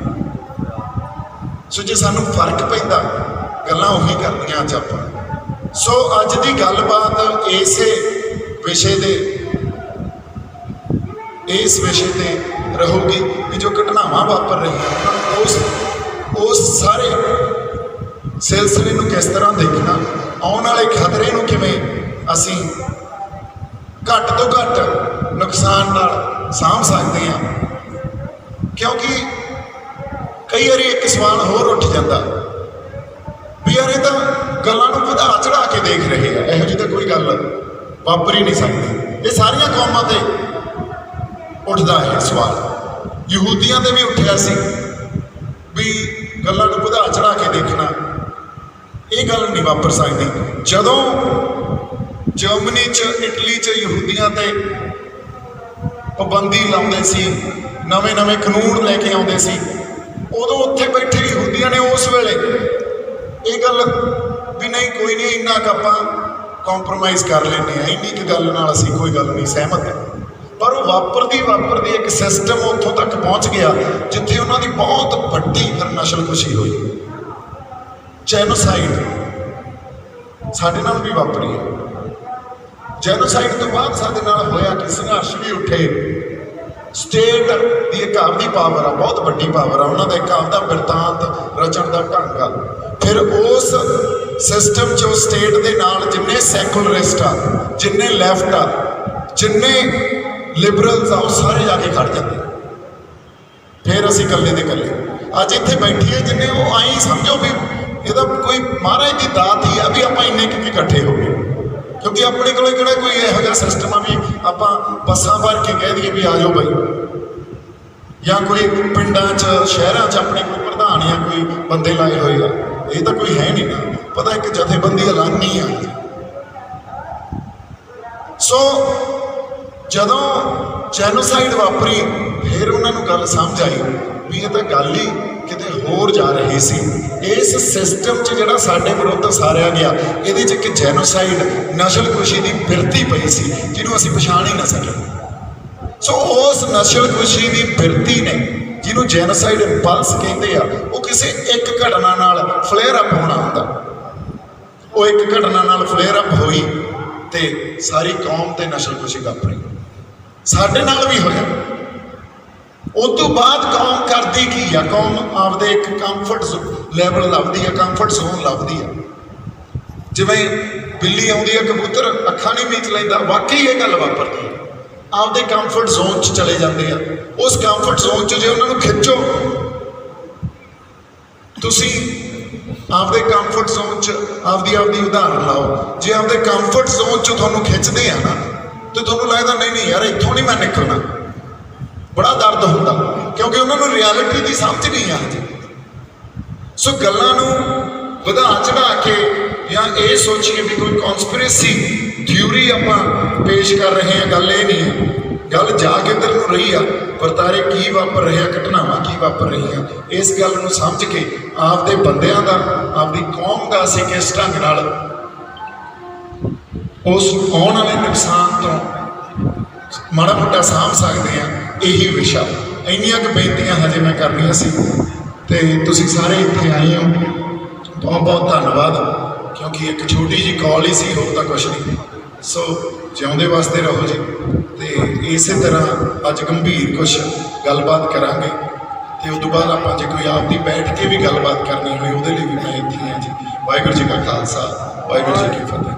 S2: ਸੋ ਜੇ ਸਾਨੂੰ ਫਰਕ ਪੈਂਦਾ, ਗੱਲਾਂ ਉਹੀ ਕਰਨੀਆਂ ਅੱਜ ਆਪਾਂ। ਸੋ ਅੱਜ ਦੀ ਗੱਲਬਾਤ ਇਸੇ ਵਿਸ਼ੇ ਤੇ ਰਹੂਗੀ ਕਿ ਜੋ ਘਟਨਾਵਾਂ ਵਾਪਰ ਰਹੀਆਂ ਉਸ ਸਾਰੇ ਸਿਲਸਿਲੇ ਨੂੰ ਕਿਸ ਤਰ੍ਹਾਂ ਦੇਖਣਾ, ਆਉਣ ਵਾਲੇ ਖਤਰੇ ਨੂੰ ਕਿਵੇਂ ਅਸੀਂ ਘੱਟ ਤੋਂ ਘੱਟ ਨੁਕਸਾਨ ਨਾਲ ਸਾਂਭ ਸਕਦੇ ਹਾਂ। ਕਿਉਂਕਿ ਕਈ ਵਾਰੀ ਇੱਕ ਸਵਾਲ ਹੋਰ ਉੱਠ ਜਾਂਦਾ ਵੀ ਯਾਰ ਇਹ ਤਾਂ ਗੱਲਾਂ ਨੂੰ ਵਧਾ ਚੜਾ ਕੇ ਦੇਖ ਰਹੇ ਆ, ਇਹੋ ਜਿਹੀ ਤਾਂ ਕੋਈ ਗੱਲ ਵਾਪਰ ਹੀ ਨਹੀਂ ਸਕਦੀ। ਇਹ ਸਾਰੀਆਂ ਕੌਮਾਂ ਤੇ ਉੱਠਦਾ ਹੈ ਸਵਾਲ, ਯਹੂਦੀਆਂ ਤੇ ਵੀ ਉੱਠਿਆ ਸੀ ਵੀ ਗੱਲਾਂ ਨੂੰ ਵਧਾ ਚੜਾ ਕੇ ਦੇਖਣਾ, ਇਹ ਗੱਲ ਨਹੀਂ ਵਾਪਰ ਸਕਦੀ। ਜਦੋਂ ਜਰਮਨੀ 'ਚ, ਇਟਲੀ 'ਚ ਯਹੂਦੀਆਂ ਤੇ ਪਾਬੰਦੀ ਲਾਉਂਦੇ ਸੀ, ਨਵੇਂ ਕਾਨੂੰਨ ਲੈ ਕੇ ਆਉਂਦੇ ਸੀ, ਉਦੋਂ ਉੱਥੇ ਬੈਠੇ ਯਹੂਦੀਆਂ ਨੇ ਉਸ ਵੇਲੇ ਇਹ ਗੱਲ ਵੀ ਨਹੀਂ, ਕੋਈ ਨਹੀਂ, ਇੰਨਾ ਕੁ ਆਪਾਂ ਕੰਪਰੋਮਾਈਜ਼ ਕਰ ਲੈਂਦੇ ਹਾਂ, ਇੰਨੀ ਕੁ ਗੱਲ ਨਾਲ ਅਸੀਂ ਕੋਈ ਗੱਲ ਨਹੀਂ ਸਹਿਮਤ। ਪਰ ਉਹ ਵਾਪਰਦੀ ਇੱਕ ਸਿਸਟਮ ਉੱਥੋਂ ਤੱਕ ਪਹੁੰਚ ਗਿਆ ਜਿੱਥੇ ਉਹਨਾਂ ਦੀ ਬਹੁਤ ਵੱਡੀ ਫਿਰ ਨਸਲਕੁਸ਼ੀ ਹੋਈ। ਜੈਨੋਸਾਈਡ ਸਾਡੇ ਨਾਲ ਵੀ ਵਾਪਰੀ ਹੈ। ਜੈਨੋਸਾਈਡ ਤੋਂ ਬਾਅਦ ਸਾਡੇ ਨਾਲ ਹੋਇਆ ਕਿ ਸੰਘਰਸ਼ ਵੀ ਉੱਠੇ। ਸਟੇਟ ਦੀ ਇੱਕ ਆਪਦੀ ਪਾਵਰ ਆ, ਬਹੁਤ ਵੱਡੀ ਪਾਵਰ ਆ, ਉਹਨਾਂ ਦਾ ਇੱਕ ਆਪਦਾ ਬਿਰਤਾਂਤ ਰਚਣ ਦਾ ਢੰਗ ਆ। ਫਿਰ ਉਸ ਸਿਸਟਮ 'ਚ ਉਸ ਸਟੇਟ ਦੇ ਨਾਲ ਜਿੰਨੇ ਸੈਕੂਲਰਿਸਟ ਆ, ਜਿੰਨੇ ਲੈਫਟ ਆ, ਜਿੰਨੇ ਲਿਬਰਲਸ ਆ, ਉਹ ਸਾਰੇ ਜਾ ਕੇ ਖੜ ਜਾਂਦੇ। ਫਿਰ ਅਸੀਂ ਇਕੱਲੇ ਦੇ ਇਕੱਲੇ ਅੱਜ ਇੱਥੇ ਬੈਠੀਏ, ਜਿੰਨੇ ਉਹ ਆਈ ਸਮਝੋ ਵੀ ਇਹਦਾ ਕੋਈ ਮਹਾਰਾਜ ਦੀ ਦਾਤ ਹੀ ਆ ਵੀ ਆਪਾਂ ਇੰਨੇ ਕਿਉਂ ਇਕੱਠੇ ਹੋ ਗਏ। ਕਿਉਂਕਿ ਆਪਣੇ ਕੋਲ ਕਿਹੜਾ ਕੋਈ ਇਹੋ ਜਿਹਾ ਸਿਸਟਮ ਆ ਵੀ ਆਪਾਂ ਬੱਸਾਂ ਭਰ ਕੇ ਕਹਿ ਦਈਏ ਵੀ ਆ ਜਾਓ ਬਾਈ, ਜਾਂ ਕੋਈ ਪਿੰਡਾਂ 'ਚ ਸ਼ਹਿਰਾਂ 'ਚ ਆਪਣੇ ਕੋਈ ਪ੍ਰਧਾਨ ਜਾਂ ਕੋਈ ਬੰਦੇ ਲਾਏ ਹੋਏ ਆ, ਇਹ ਤਾਂ ਕੋਈ ਹੈ ਨਹੀਂ ਨਾ। ਪਤਾ ਇੱਕ ਜਥੇਬੰਦੀ ਐਲਾਨੀ ਆ। ਸੋ ਜਦੋਂ ਜੈਨੋਸਾਈਡ ਵਾਪਰੀ, ਫਿਰ ਉਹਨਾਂ ਨੂੰ ਗੱਲ ਸਮਝ ਆਈ ਵੀ ਇਹ ਤਾਂ ਗੱਲ ਹੀ ਕਿਤੇ ਹੋਰ ਜਾ ਰਹੀ ਸੀ। ਇਸ ਸਿਸਟਮ 'ਚ ਜਿਹੜਾ ਸਾਡੇ ਵਿਰੁੱਧ ਸਾਰਿਆ ਗਿਆ, ਇਹਦੇ 'ਚ ਇੱਕ ਜੈਨੋਸਾਈਡ, ਨਸਲਕੁਸ਼ੀ ਦੀ ਬਿਰਤੀ ਪਈ ਸੀ ਜਿਹਨੂੰ ਅਸੀਂ ਪਛਾਣ ਹੀ ਨਾ ਸਕੇ। ਸੋ ਉਸ ਨਸਲਕੁਸ਼ੀ ਦੀ ਬਿਰਤੀ ਨੇ, ਜਿਹਨੂੰ ਜੈਨੋਸਾਈਡ ਇੰਪਲਸ ਕਹਿੰਦੇ ਆ, ਉਹ ਕਿਸੇ ਇੱਕ ਘਟਨਾ ਨਾਲ ਫਲੇਅਰ ਅਪ ਹੋਣਾ ਹੁੰਦਾ। ਉਹ ਇੱਕ ਘਟਨਾ ਨਾਲ ਫਲੇਅਰ ਅਪ ਹੋਈ ਤੇ ਸਾਰੀ ਕੌਮ ਤੇ ਨਸਲਕੁਸ਼ੀ ਵਾਪਰੀ। ਸਾਡੇ ਨਾਲ ਵੀ ਹੋਇਆ। ਉਸ ਤੋਂ ਬਾਅਦ ਕੌਮ ਕਰਦੀ ਕੀ ਆ? ਕੌਮ ਆਪਦੇ ਇੱਕ ਕੰਫਰਟ ਲੈਵਲ ਲੱਭਦੀ ਆ, ਕੰਫਰਟ ਜ਼ੋਨ ਲੱਭਦੀ ਆ। ਜਿਵੇਂ ਬਿੱਲੀ ਆਉਂਦੀ ਆ, ਕਬੂਤਰ ਅੱਖਾਂ ਨਹੀਂ ਮੀਚ ਲੈਂਦਾ, ਵਾਕਈ ਇਹ ਗੱਲ ਵਾਪਰਦੀ ਆ। ਆਪਦੇ ਕੰਫਰਟ ਜ਼ੋਨ 'ਚ ਚਲੇ ਜਾਂਦੇ ਆ। ਉਸ ਕੰਫਰਟ ਜ਼ੋਨ 'ਚ ਜੇ ਉਹਨਾਂ ਨੂੰ ਖਿੱਚੋ, ਤੁਸੀਂ ਆਪਦੇ ਕੰਫਰਟ ਜ਼ੋਨ 'ਚ ਆਪਦੀ ਉਦਾਹਰਨ ਲਾਓ। ਜੇ ਆਪਦੇ ਕੰਫਰਟ ਜ਼ੋਨ 'ਚ ਤੁਹਾਨੂੰ ਖਿੱਚਦੇ ਆ ਨਾ, ਤੇ ਤੁਹਾਨੂੰ ਲੱਗਦਾ ਨਹੀਂ ਯਾਰ ਇੱਥੋਂ ਨਹੀਂ ਮੈਂ ਨਿਕਲਣਾ, ਬੜਾ ਦਰਦ ਹੁੰਦਾ, ਕਿਉਂਕਿ ਉਹਨਾਂ ਨੂੰ ਰਿਐਲਿਟੀ ਦੀ ਸਮਝ ਨਹੀਂ ਆ। ਸੋ ਗੱਲਾਂ ਨੂੰ ਵਧਾ ਚੜਾ ਕੇ ਜਾਂ ਇਹ ਸੋਚੀਏ ਵੀ ਕੋਈ ਕਨਸਪੀਰੇਸੀ ਥਿਊਰੀ ਆਪਾਂ ਪੇਸ਼ ਕਰ ਰਹੇ ਹਾਂ। ਗੱਲ ਇਹ ਨਹੀਂ ਹੈ, ਗੱਲ ਜਾ ਕਿੱਧਰ ਨੂੰ ਰਹੀ ਆ, ਵਰਤਾਰੇ ਕੀ ਵਾਪਰ ਰਿਹਾ, ਘਟਨਾਵਾਂ ਕੀ ਵਾਪਰ ਰਹੀਆਂ, ਇਸ ਗੱਲ ਨੂੰ ਸਮਝ ਕੇ ਆਪਦੇ ਬੰਦਿਆਂ ਦਾ, ਆਪਦੀ ਕੌਮ ਦਾ ਅਸੀਂ ਕਿਸ ਢੰਗ ਨਾਲ ਉਸ ਆਉਣ ਵਾਲੇ ਨੁਕਸਾਨ ਤੋਂ ਮਾੜਾ ਮੋਟਾ ਸਾਂਭ ਸਕਦੇ ਹਾਂ, ਇਹੀ ਵਿਸ਼ਾ। ਇੰਨੀਆਂ ਕੁ ਬੇਨਤੀਆਂ ਹਜੇ ਮੈਂ ਕਰਨੀਆਂ ਸੀ ਤੇ ਤੁਸੀਂ ਸਾਰੇ ਇੱਥੇ ਆਏ ਹੋ, ਬਹੁਤ ਬਹੁਤ ਧੰਨਵਾਦ। ਕਿਉਂਕਿ ਇੱਕ ਛੋਟੀ ਜਿਹੀ ਕਾਲ ਹੀ ਸੀ, ਹੋਰ ਤਾਂ ਕੁਛ ਨਹੀਂ। ਸੋ ਜਿਉਂਦੇ ਵਾਸਤੇ ਰਹੋ ਜੀ। ਤੇ ਇਸੇ ਤਰ੍ਹਾਂ ਅੱਜ ਗੰਭੀਰ ਕੁਛ ਗੱਲਬਾਤ ਕਰਾਂਗੇ ਤੇ ਉਸ ਤੋਂ ਬਾਅਦ ਆਪਾਂ ਜੇ ਕੋਈ ਆਪਦੀ ਬੈਠ ਕੇ ਵੀ ਗੱਲਬਾਤ ਕਰਨੀ ਹੋਈ ਉਹਦੇ ਲਈ ਵੀ ਮੈਂ ਇੱਥੇ ਹਾਂ ਜੀ। ਵਾਹਿਗੁਰੂ ਜੀ ਕਾ ਖਾਲਸਾ, ਵਾਹਿਗੁਰੂ ਜੀ ਕੀ ਫਤਿਹ।